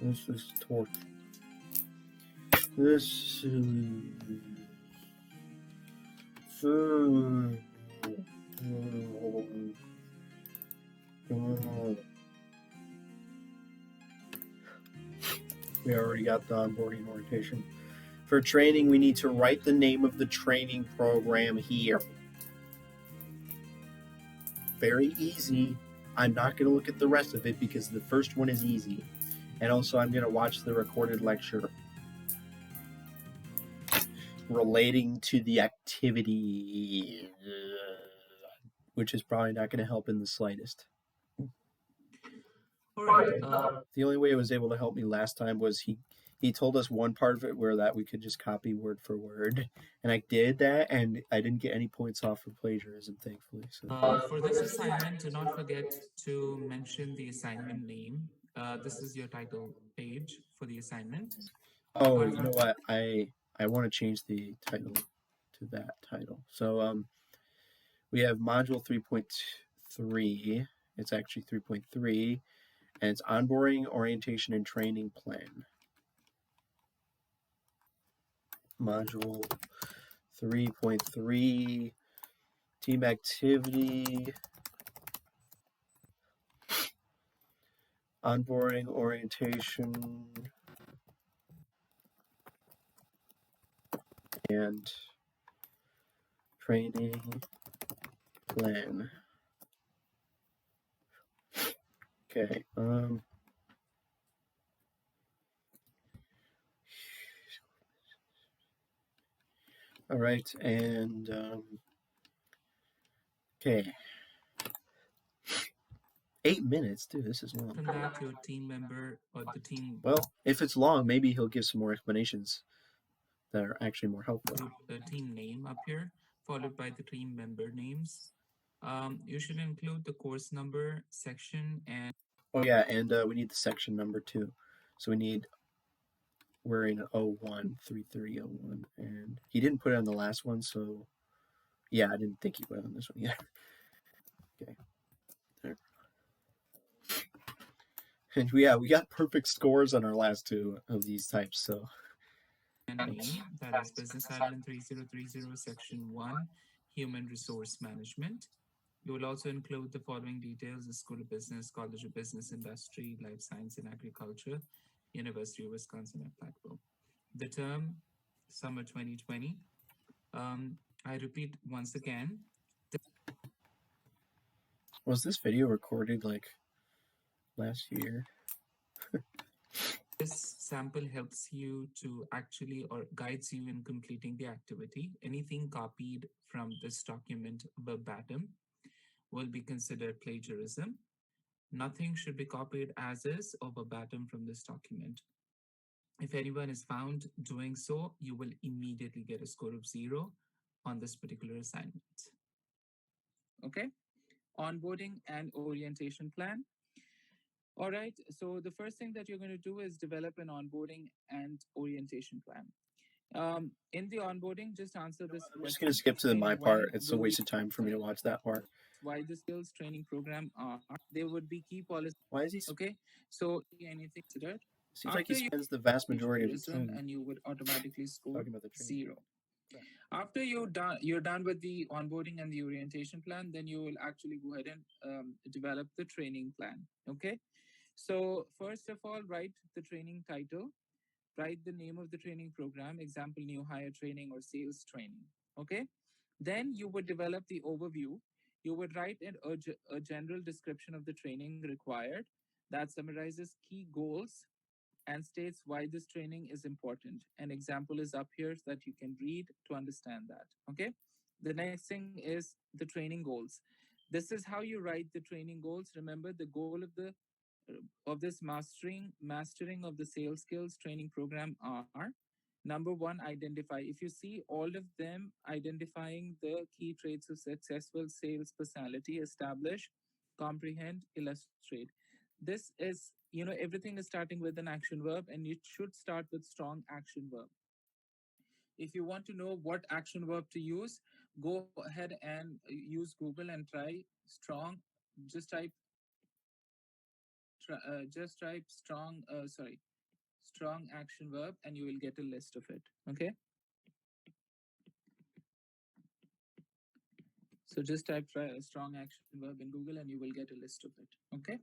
This is torture. This is so. We already got the onboarding orientation. For training, we need to write the name of the training program here. Very easy. I'm not going to look at the rest of it because the first one is easy. And also, I'm going to watch the recorded lecture relating to the activity, which is probably not going to help in the slightest. All right. The only way it was able to help me last time was he told us one part of it where that we could just copy word for word, and I did that, and I didn't get any points off for plagiarism, thankfully. So For this assignment, do not forget to mention the assignment name. This is your title page for the assignment. oh, you know what? I want to change the title to that title. So we have module 3.3. It's actually 3.3, and it's onboarding, orientation, and training plan. Module 3.3, team activity, onboarding, orientation, and training plan. Okay. All right, and okay. 8 minutes, dude. This is long. From that, your team member or the team. Well, if it's long, maybe he'll give some more explanations that are actually more helpful. Group team name up here, followed by the team member names. You should include the course number, section, and. Oh yeah, and we need the section number too. So we're in 013301, and he didn't put it on the last one, so yeah, I didn't think he put it on this one either. Okay. There. And yeah, we got perfect scores on our last two of these types, so. And name, that is Business Admin 3030, Section 1, Human Resource Management. You will also include the following details: the School of Business, College of Business, Industry, Life Science and Agriculture, University of Wisconsin at Platteville. The term, summer 2020. I repeat once again. Was this video recorded like last year? This sample helps you to actually or guides you in completing the activity. Anything copied from this document verbatim will be considered plagiarism. Nothing should be copied as is or verbatim from this document. If anyone is found doing so, you will immediately get a score of 0 on this particular assignment. Okay? onboarding and orientation plan. All right. So the first thing that you're going to do is develop an onboarding and orientation plan. In the onboarding, just answer this I'm just gonna question, skip to explain my when part. It's a will you, waste of time for me sorry, to watch that part. why the skills training program are. There would be key policies. Why is he? Okay. So anything considered. Seems like he After you spends the vast each majority of his person time and you would automatically score talking about the training. 0. After you're done with the onboarding and the orientation plan, then you will actually go ahead and develop the training plan. Okay. So first of all, write the training title, write the name of the training program, example, new hire training or sales training. Okay. Then you would develop the overview. You would write a general description of the training required that summarizes key goals and states why this training is important. An example is up here so that you can read to understand that. Okay. The next thing is the training goals. This is how you write the training goals. Remember, the goal of this mastering of the sales skills training program are: number one, identify. If you see all of them, identifying the key traits of successful sales personality, establish, comprehend, illustrate. This is, everything is starting with an action verb, and it should start with strong action verb. If you want to know what action verb to use, go ahead and use Google and try strong. Just type just type strong, strong action verb, and you will get a list of it. Okay. So just type strong action verb in Google, and you will get a list of it. Okay.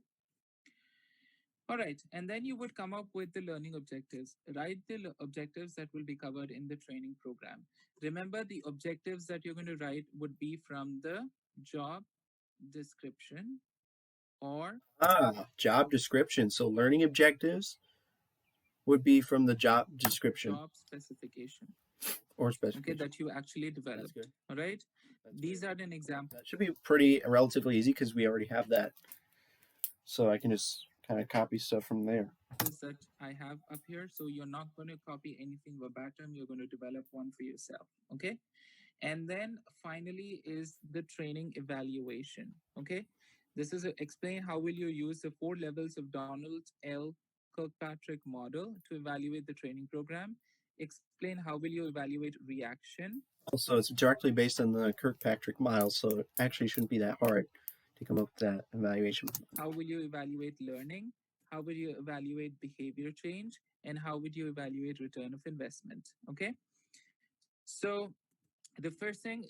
All right. And then you would come up with the learning objectives. Write the objectives that will be covered in the training program. Remember, the objectives that you're going to write would be from the job description or Job description. So learning objectives would be from the job description job specification. or Okay, specification. that you actually That's developed. good. All right. That's These very are good. an example That should be pretty relatively easy because we already have that. So I can just kind of copy stuff from there. that I have up here. So you're not going to copy anything verbatim. You're going to develop one for yourself. Okay. And then finally is the training evaluation. Okay. This is explain how will you use the 4 levels of Donald L. Kirkpatrick model to evaluate the training program. Explain how will you evaluate reaction. Also, it's directly based on the Kirkpatrick model, so it actually shouldn't be that hard to come up with that evaluation. How will you evaluate learning? How will you evaluate behavior change? And how would you evaluate return of investment? Okay. So the first thing,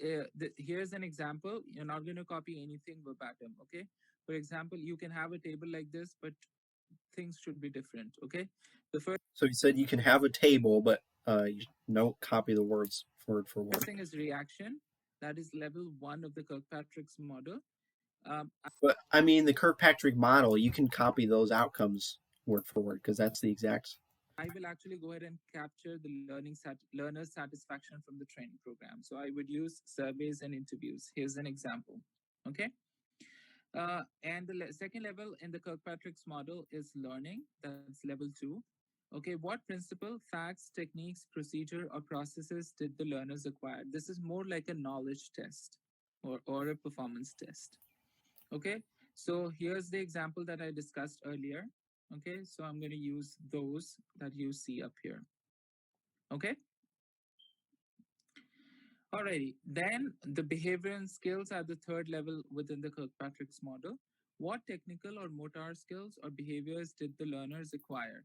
here's an example. You're not going to copy anything verbatim. Okay. For example, you can have a table like this, but things should be different. Okay. The first So he said you can have a table, but you don't copy the words word for word. thing is reaction. That is level 1 of the Kirkpatrick's model. But I mean, the Kirkpatrick model, you can copy those outcomes word for word because that's the exact. I will actually go ahead and capture the learner's satisfaction from the training program. So I would use surveys and interviews. Here's an example. Okay. And the second level in the Kirkpatrick's model is learning. That's level 2. Okay, what principle, facts, techniques, procedure, or processes did the learners acquire? This is more like a knowledge test or a performance test. Okay, so here's the example that I discussed earlier. Okay, so I'm going to use those that you see up here. Okay. Alrighty, then the behavior and skills are the third level within the Kirkpatrick's model. What technical or motor skills or behaviors did the learners acquire?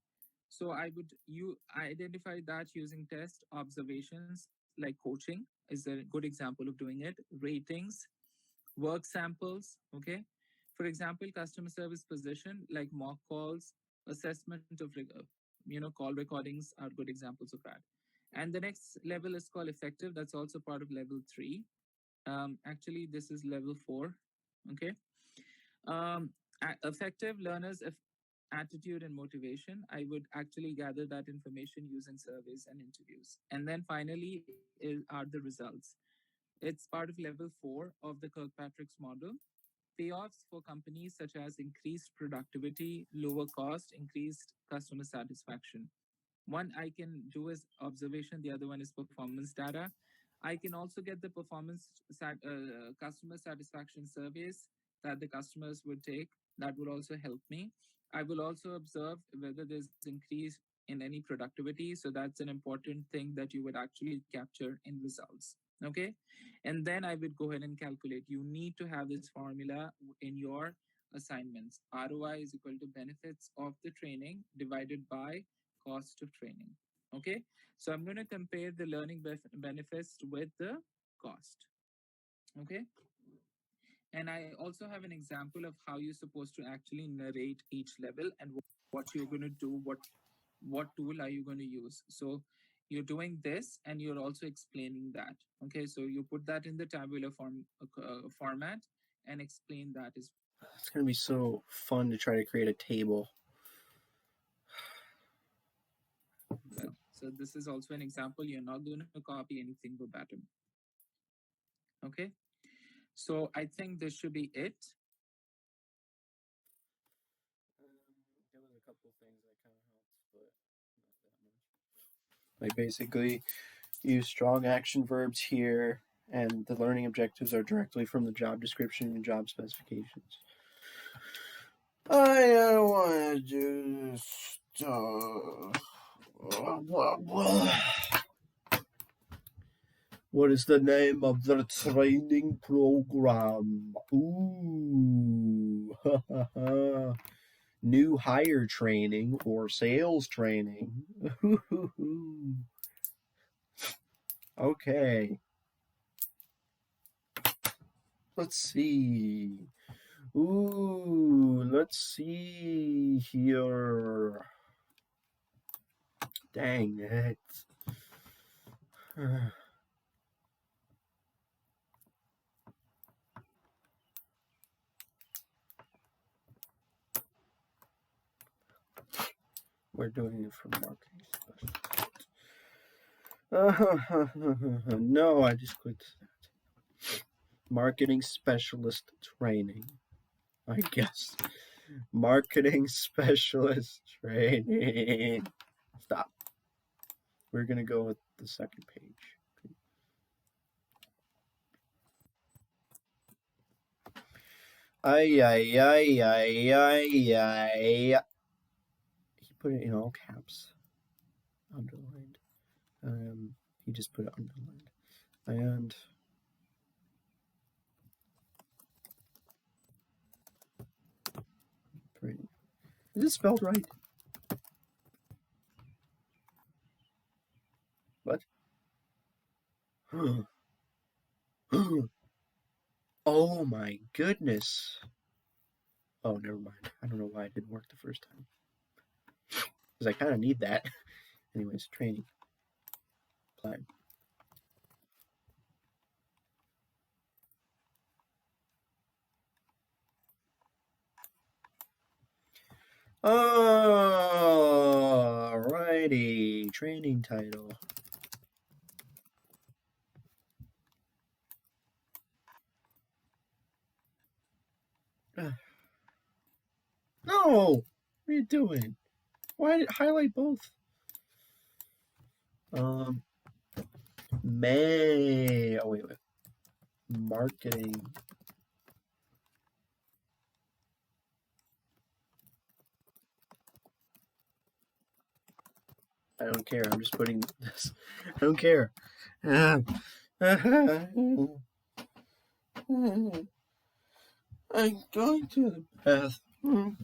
So I would you identify that using test observations like coaching is a good example of doing it. Ratings, work samples. Okay, for example, customer service position like mock calls, assessment of call recordings are good examples of that. And the next level is called effective. That's also part of level 3. Actually, this is level 4. Okay. Effective learners attitude and motivation. I would actually gather that information using surveys and interviews. And then finally are the results. It's part of level 4 of the Kirkpatrick's model. Payoffs for companies such as increased productivity, lower cost, increased customer satisfaction. One I can do is observation, the other one is performance data. I can also get the customer satisfaction surveys that the customers would take. That would also help me. I will also observe whether there's increase in any productivity. So that's an important thing that you would actually capture in results. Okay. And then I would go ahead and calculate. You need to have this formula in your assignments. ROI is equal to benefits of the training divided by cost of training. Okay. So I'm going to compare the learning benefits with the cost. Okay. And I also have an example of how you're supposed to actually narrate each level and what you're going to do, what tool are you going to use. So you're doing this and you're also explaining that. Okay, so you put that in the tabular format and explain that as It's going to be so fun to try to create a table. well. So this is also an example. You're not going to copy anything verbatim. Okay, so I think this should be it. There was a couple things that kind of helped, but not that much. Like basically use strong action verbs here, and the learning objectives are directly from the job description and job specifications. I don't want to do this stuff. What is the name of the training program? Ooh, new hire training or sales training. Okay. Let's see. Ooh, let's see here. Dang it. We're doing it for marketing specialist. No, I just clicked that. Marketing specialist training. I guess. Marketing specialist training. Stop. We're going to go with the second page. Ay, ay, ay, ay, ay, ay. He put it in all caps. Underlined. He just put it underlined. And is it spelled right? What? Oh my goodness. Oh, never mind. I don't know why it didn't work the first time. Because I kind of need that. Anyways, training. Plan. Alrighty. Training title. No! What are you doing? Why did it highlight both? May. Oh, wait. Marketing. I don't care. I'm just putting this. I don't care. I'm going to the bathroom.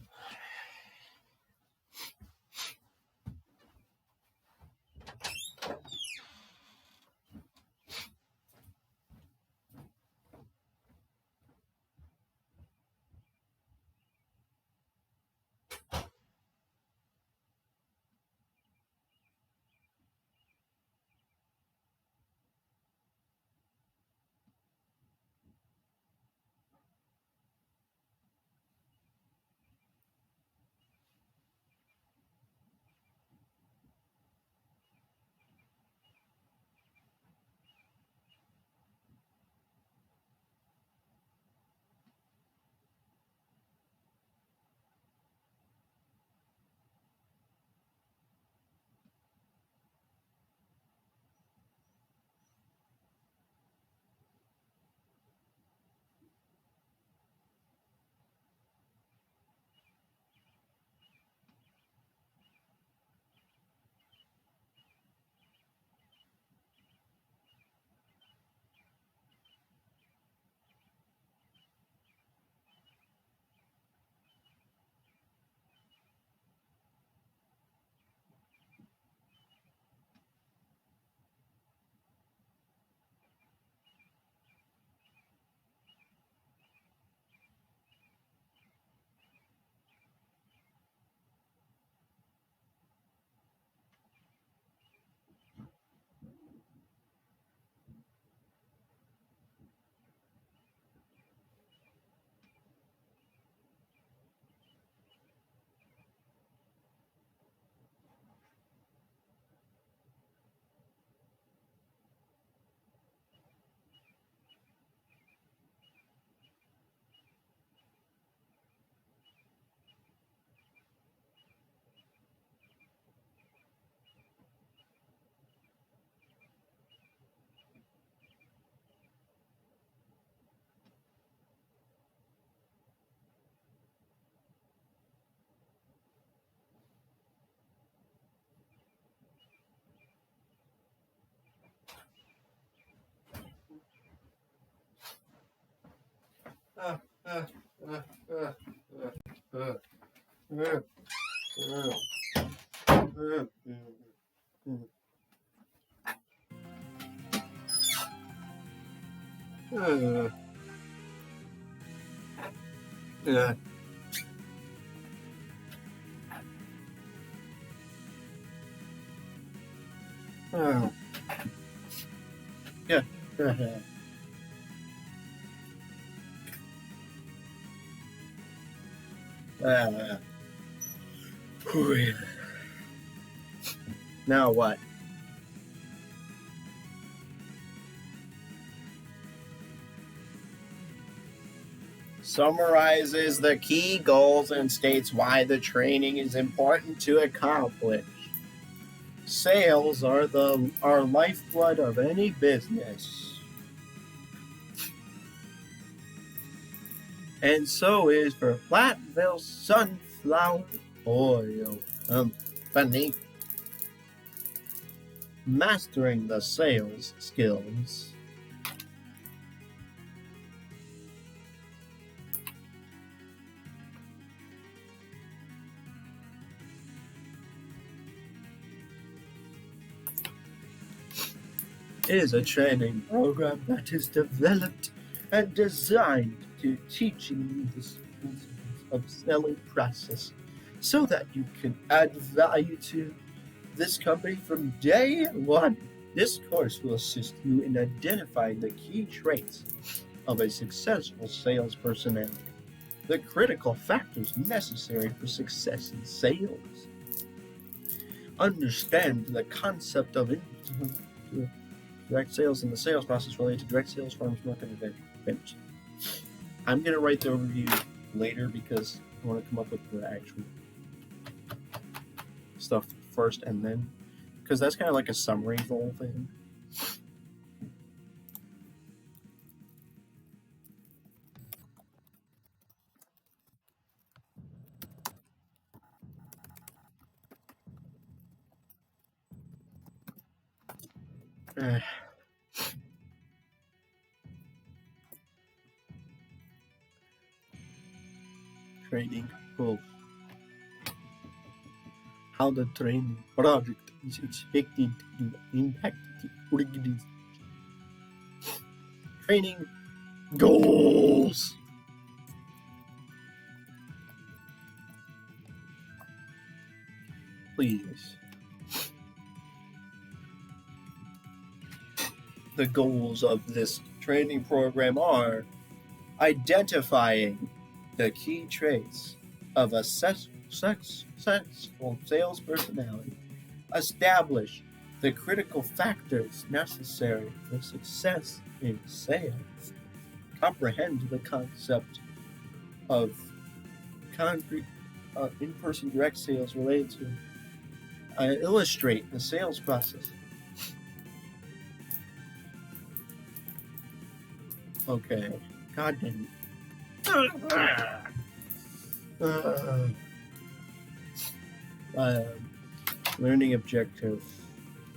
Uh, uh, uh, yeah. Uh, whew. Now what? Summarizes the key goals and states why the training is important to accomplish. Sales are the lifeblood of any business. And so is for Platteville Sunflower Oil Company. Mastering the sales skills. Is a training program that is developed and designed to teach you the principles of selling process so that you can add value to this company from day one. This course will assist you in identifying the key traits of a successful sales personality, the critical factors necessary for success in sales. Understand the concept of direct sales and the sales process related to direct sales, farmers market, and vendors. I'm going to write the overview later because I want to come up with the actual stuff first and then, because that's kind of like a summary of the whole thing. Training goals. How the training project is expected to impact the organization. Training goals. Please. The goals of this training program are identifying the key traits of a successful sales personality, establish the critical factors necessary for success in sales, comprehend the concept of concrete in-person direct sales related to illustrate the sales process. Okay, god damn it. Learning objective.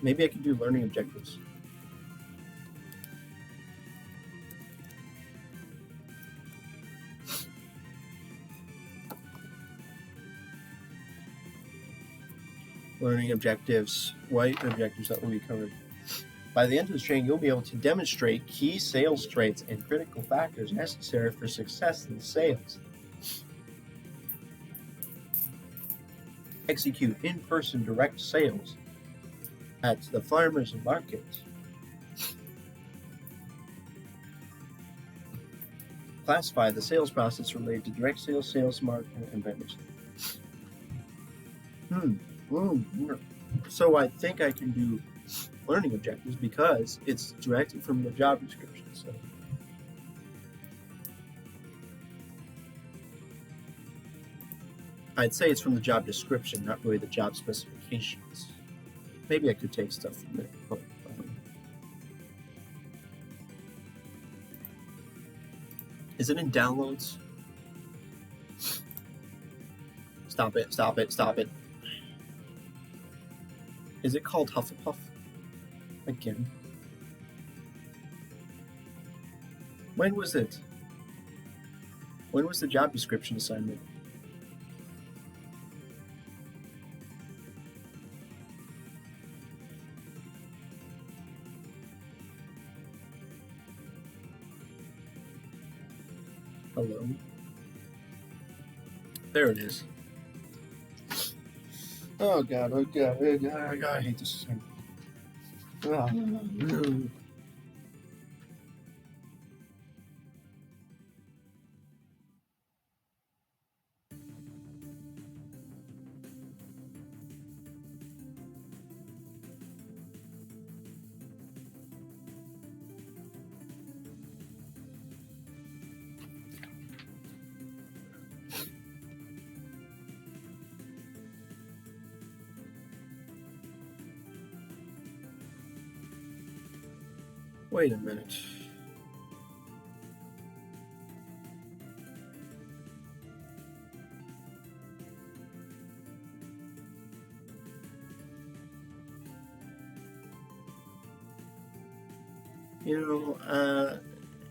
Maybe I can do learning objectives. Learning objectives. White objectives that will be covered. By the end of this training, you'll be able to demonstrate key sales traits and critical factors necessary for success in sales. Execute in-person direct sales at the farmers market. Classify the sales process related to direct sales, sales marketing, and vendors. So I think I can do learning objectives because it's directed from the job description. So I'd say it's from the job description, not really the job specifications. Maybe I could take stuff from there. But, is it in downloads? Stop it, stop it, stop it. Is it called Hufflepuff? Again. When was it? When was the job description assignment? Hello. There it is. Oh god, oh god, oh god, oh god, I hate this thing. Oh. Wait a minute.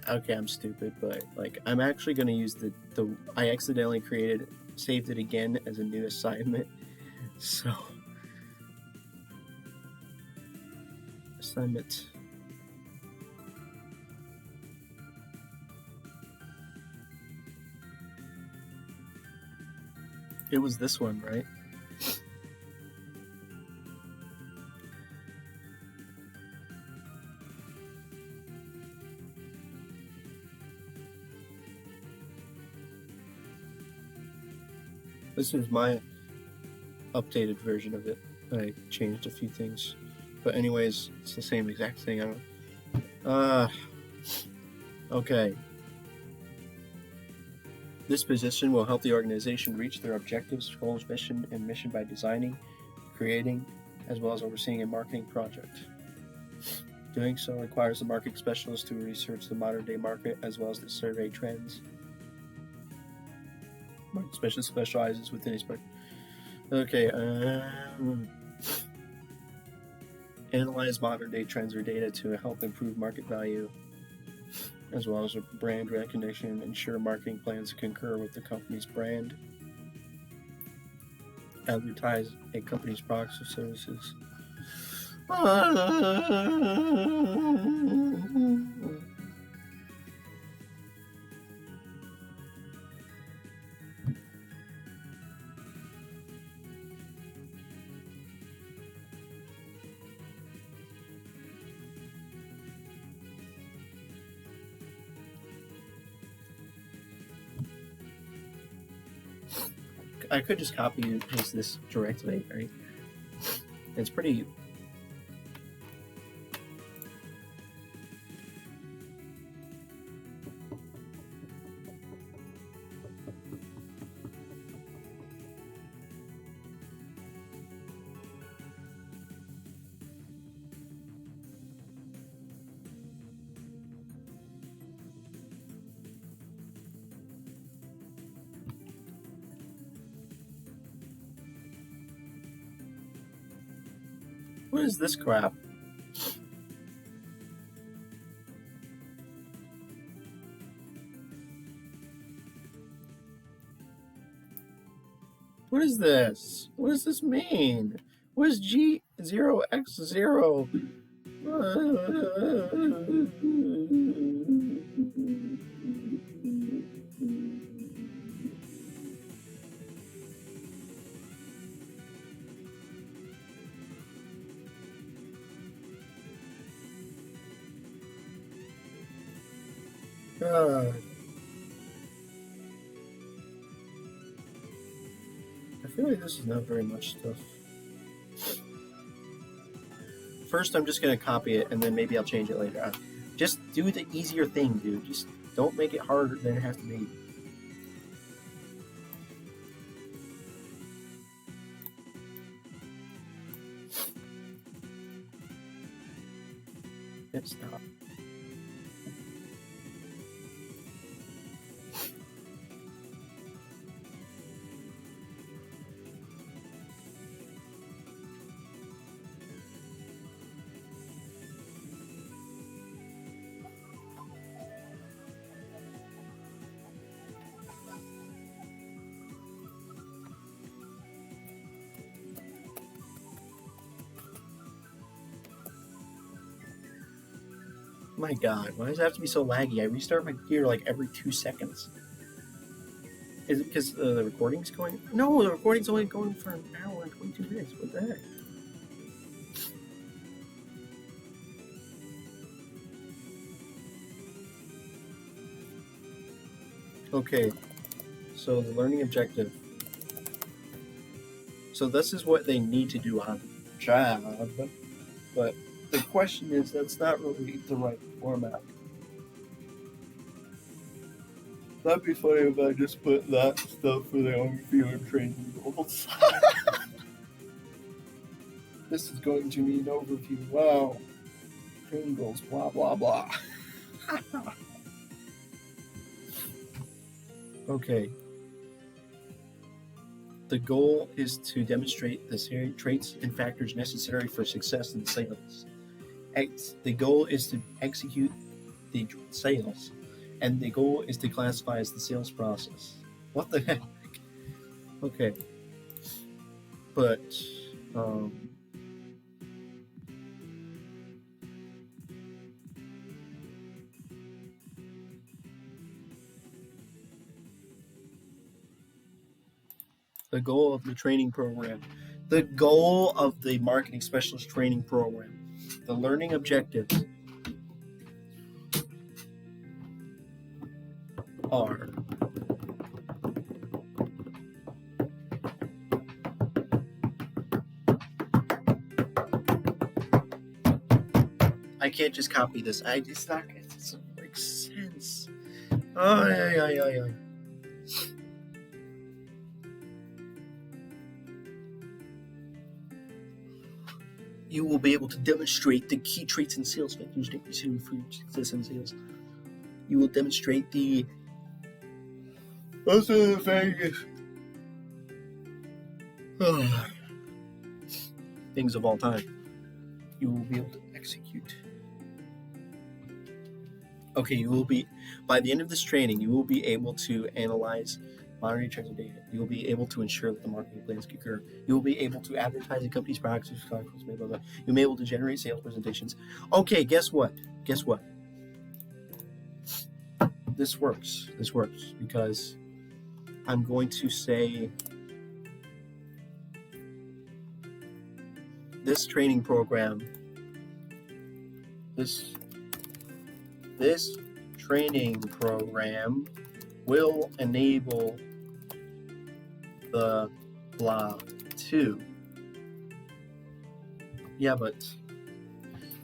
Okay, I'm stupid, but like I'm actually gonna use the I accidentally saved it again as a new assignment. So assignment. It was this one, right? This is my updated version of it. I changed a few things, but anyways, it's the same exact thing. I don't. Okay. This position will help the organization reach their objectives, goals, mission, and mission by designing, creating, as well as overseeing a marketing project. Doing so requires the marketing specialist to research the modern-day market as well as to survey trends. Market specialist specializes within his market. Okay. Analyze modern-day trends or data to help improve market value, as well as brand recognition. Ensure marketing plans concur with the company's brand. Advertise a company's products or services. I could just copy and paste this directly, right? It's pretty. What is this crap? What is this? What does this mean? What is G0x0? I feel like this is not very much stuff. First, I'm just going to copy it, and then maybe I'll change it later. Just do the easier thing, dude. Just don't make it harder than it has to be. Let's stop. My god, why does it have to be so laggy? I restart my gear like every 2 seconds. Is it because the recording's going? No, the recording's only going for an hour and 22 minutes. What the heck? Okay, so the learning objective. So this is what they need to do on the job, but the question is that's not really the right format. That'd be funny if I just put that stuff for the overview and training goals. This is going to be an overview. Wow. Training goals, blah, blah, blah. Okay. The goal is to demonstrate the traits and factors necessary for success in sales. The goal is to execute the sales, and the goal is to classify as the sales process. What the heck? Okay. But, the goal of the training program. The goal of the marketing specialist training program. The learning objectives are I can't just copy this. It doesn't make sense. You will be able to demonstrate the key traits and sales factors necessary for success in sales. You will demonstrate the most of the things of all time. You will be able to execute. Okay, you will be, by the end of this training, you will be able to analyze monitoring trends and data. You will be able to ensure that the marketing plans concur. You will be able to advertise the company's products, blah, blah, blah. You'll be able to generate sales presentations. Okay, guess what? This works because I'm going to say this training program, this training program will enable the blah 2. Yeah, but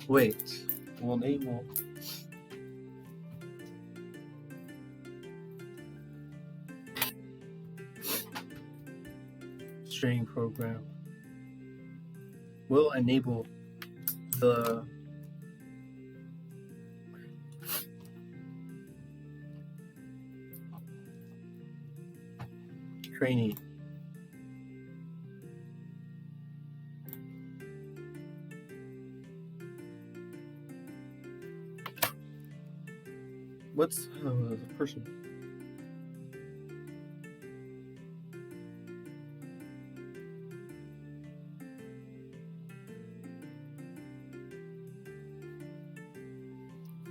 wait, will enable training program will enable the training what's the person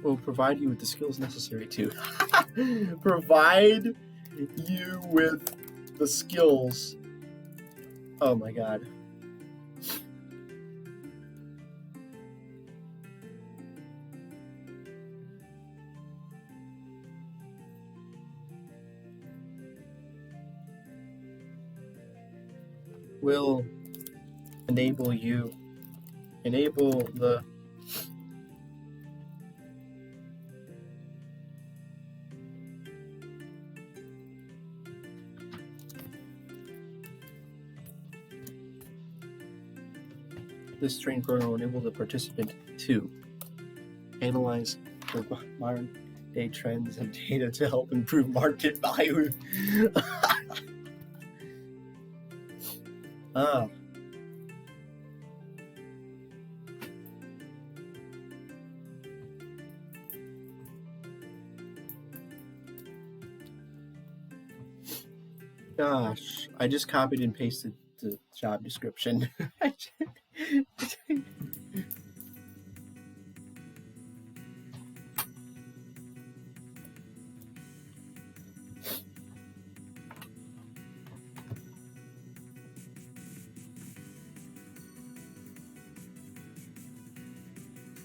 will provide you with the skills necessary to provide you with the skills. Oh my god. Will enable the this training program will enable the participant to analyze the modern day trends and data to help improve market value. Gosh, I just copied and pasted the job description.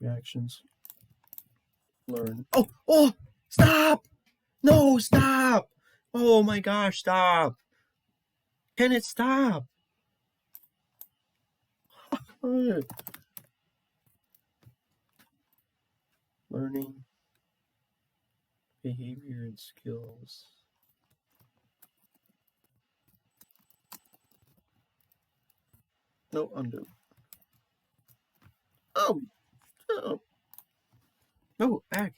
Reactions. Learn. Oh! Stop! No, stop! Oh my gosh, stop! Can it stop? Learning, behavior, and skills. No, undo. Oh! No, back.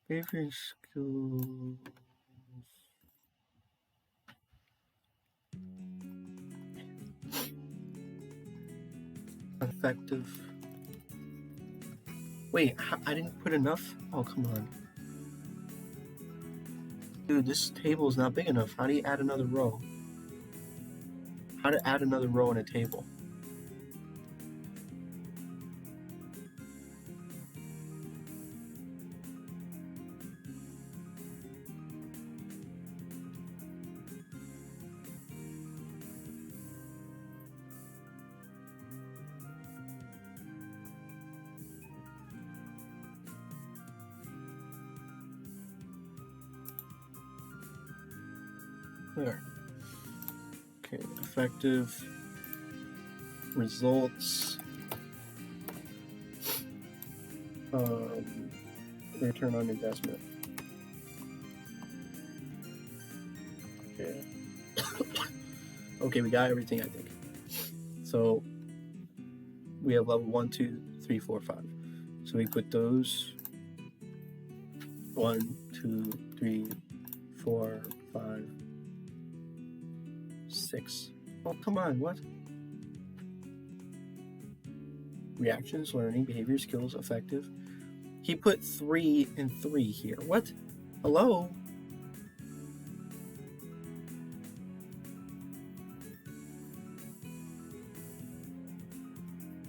Behavior and skills. Effective. Wait, I didn't put enough? Oh, come on. Dude, this table is not big enough. How do you add another row? How to add another row in a table? There. Okay, effective results. Return on investment. Okay. Okay, we got everything, I think. So we have level 1, 2, 3, 4, 5. So we put those 1, 2, 3, 4, 5, 6. Oh, come on, what? Reactions, learning, behavior, skills, effective. He put 3 and 3 here. What? Hello?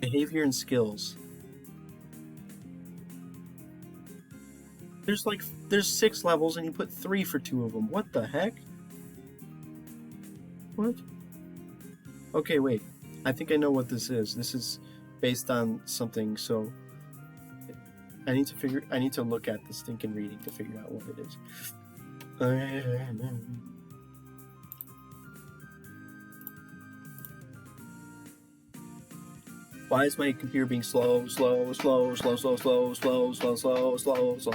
Behavior and skills. There's 6 levels and you put 3 for 2 of them. What the heck? What? Okay, wait. I think I know what this is. This is based on something, so I need to look at the stinking reading to figure out what it is. Why is my computer being slow? Stop being slow, stop being slow, stop being slow,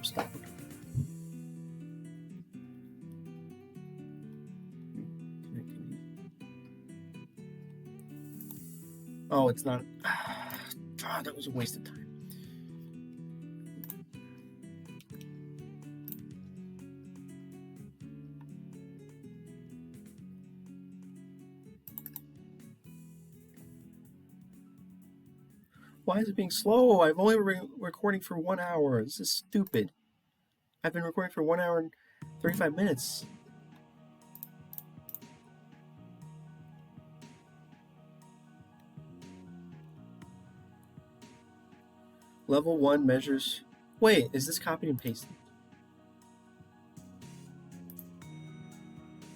stop. Oh, it's not. That was a waste of time. Why is it being slow? I've only been recording for 1 hour. This is stupid. I've been recording for 1 hour and 35 minutes. Level 1 measures. Wait, is this copied and pasted?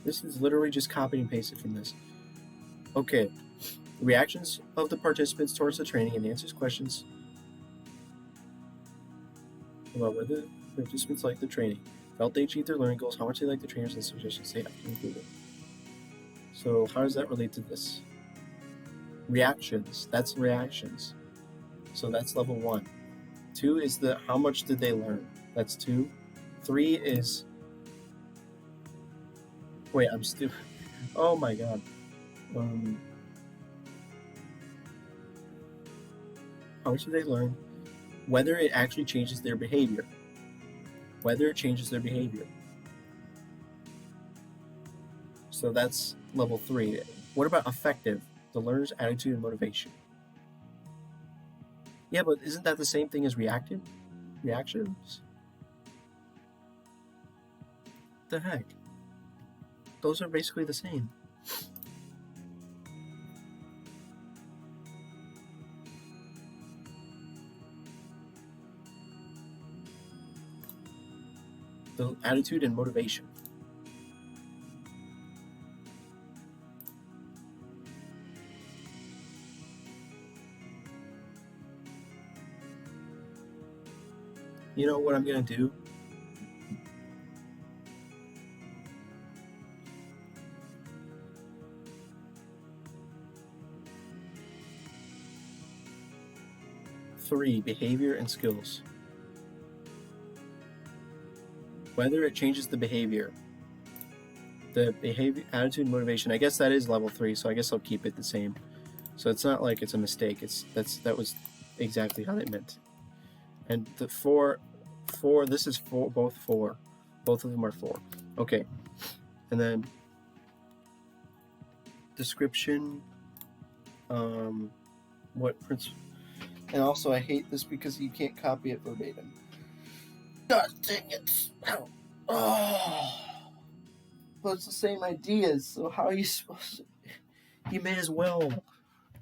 This is literally just copied and pasted from this. Okay. Reactions of the participants towards the training and answers questions about whether the participants like the training, felt they achieved their learning goals, how much they like the trainers, and suggestions they have to improve it. So how does that relate to this? Reactions. That's reactions. So that's level 1. 2 is the how much did they learn? That's 2. 3 is. Wait, I'm stupid. Oh my god. How much did they learn? Whether it actually changes their behavior. So that's level 3. What about effective? The learner's attitude and motivation. Yeah, but isn't that the same thing as reactions? The heck? Those are basically the same. The attitude and motivation. You know what I'm going to do? Three, behavior and skills. Whether it changes the behavior, attitude, motivation. I guess that is level 3, so I guess I'll keep it the same. So it's not like it's a mistake. That was exactly how they meant. And the four. This is both 4. Both of them are 4. Okay, and then description. What principle? And also, I hate this because you can't copy it verbatim. God dang it! Oh. But it's the same ideas, so how are you supposed to... You may as well.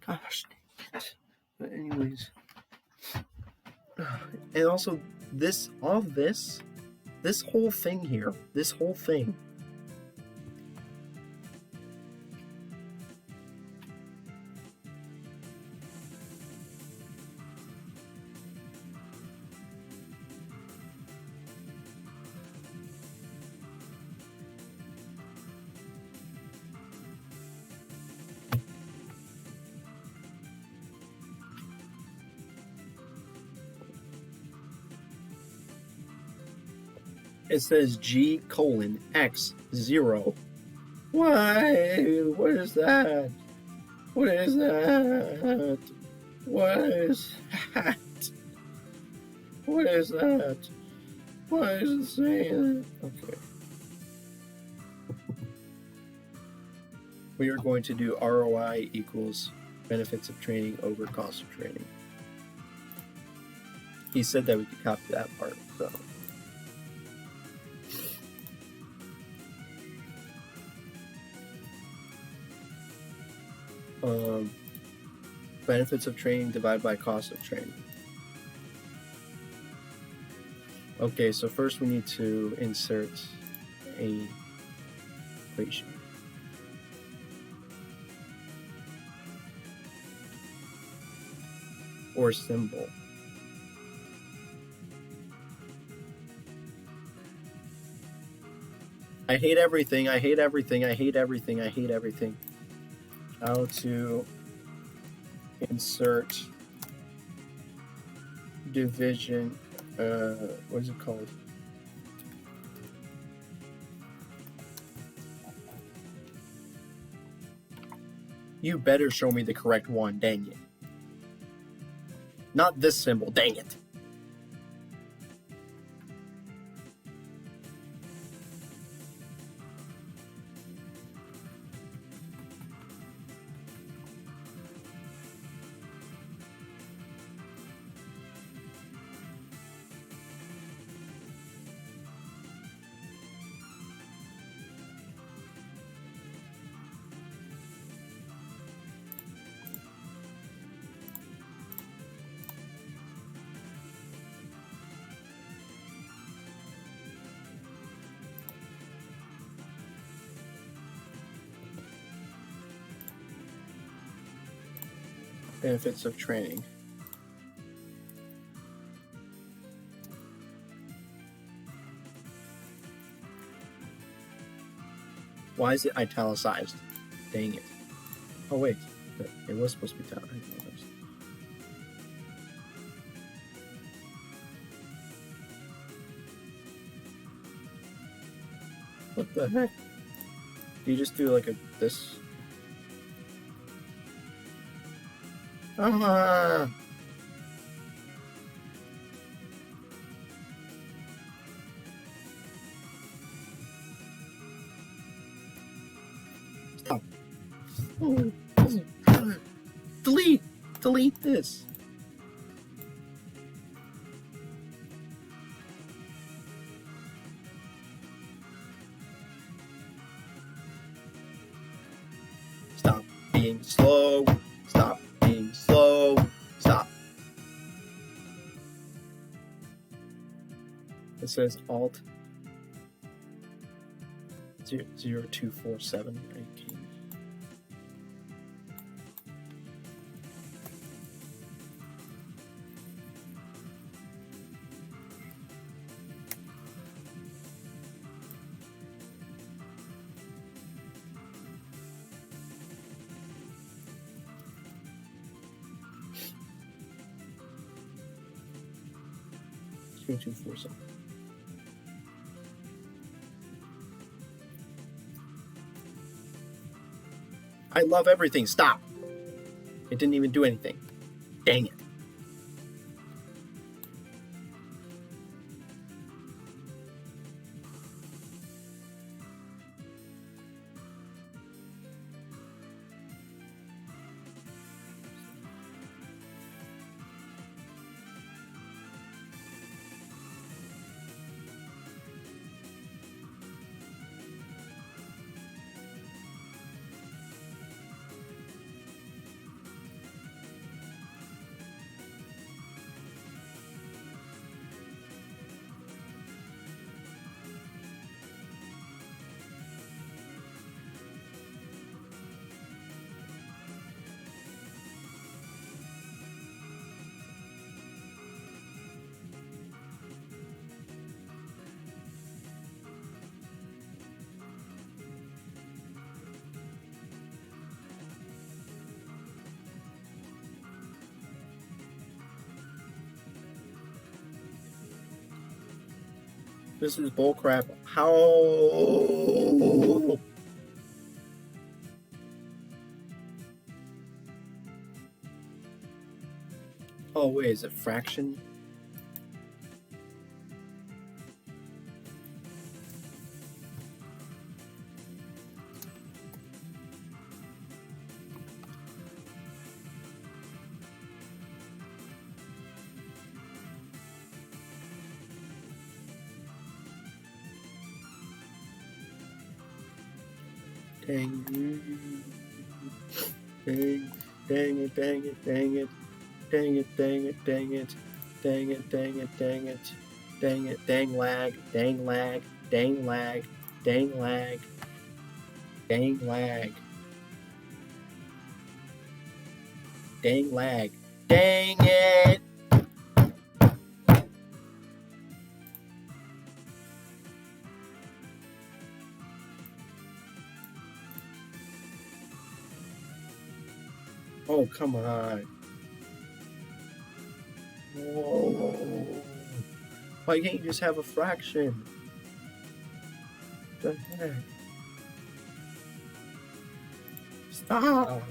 Gosh dang it. But anyways. And also, this whole thing here, this whole thing. It says G:(X0). Why? What is that? What is that? What is that? What is that? Why is it saying that? Okay. We are going to do ROI equals benefits of training over cost of training. He said that we could copy that part, so. Benefits of training divided by cost of training. Okay, so first we need to insert a equation. Or symbol. I hate everything, I hate everything, I hate everything, I hate everything. How to insert division, what is it called? You better show me the correct one, dang it. Not this symbol, dang it. Benefits of training. Why is it italicized? Dang it. Oh wait, it was supposed to be italicized. What the heck? Do you just do like this? Ah! Stop. Oh. Delete this. Stop being slow. Stop being slow. Stop. It says Alt 0247. Okay. 247. I love everything. Stop. It didn't even do anything. Dang it. This is bullcrap. How? Oh, wait, is it fraction? Dang it, dang it, dang it, dang it, dang it, dang it, dang it, dang it, dang it, dang it, dang it, dang lag, dang lag, dang lag, dang lag, dang lag, dang lag, dang it! Oh, come on. Whoa. Why can't you just have a fraction? What the heck? Stop!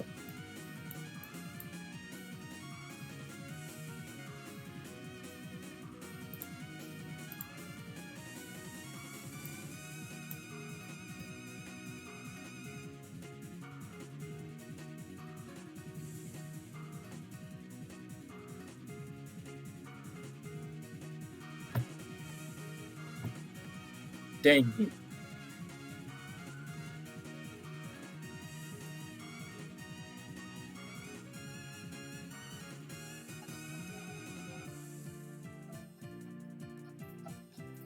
Dang it.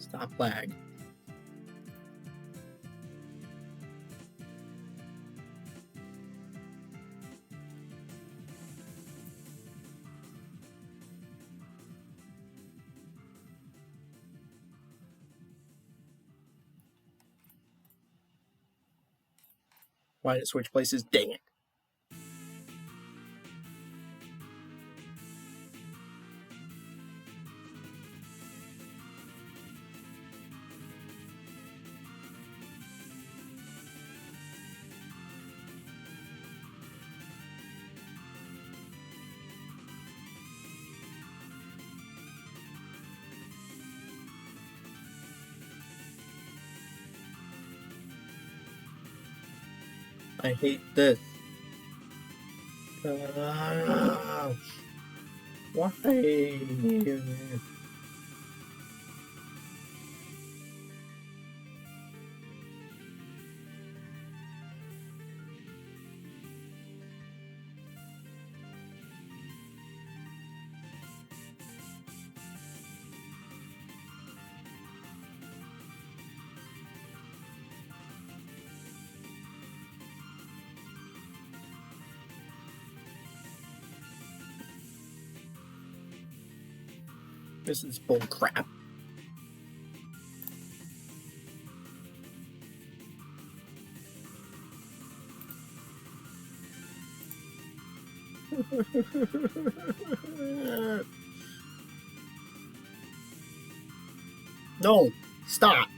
Stop lag. Why did it switch places? Dang it. I hate this. Why? This is bull crap. No, stop.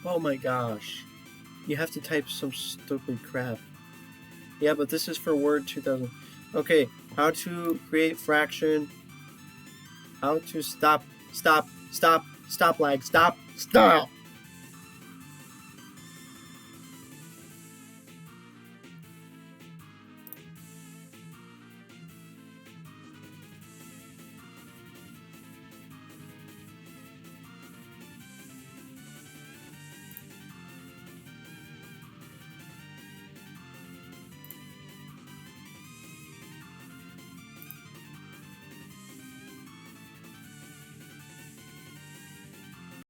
Oh my gosh. You have to type some stupid crap. Yeah, but this is for Word 2000. Okay, how to create fraction. How to stop lag, stop.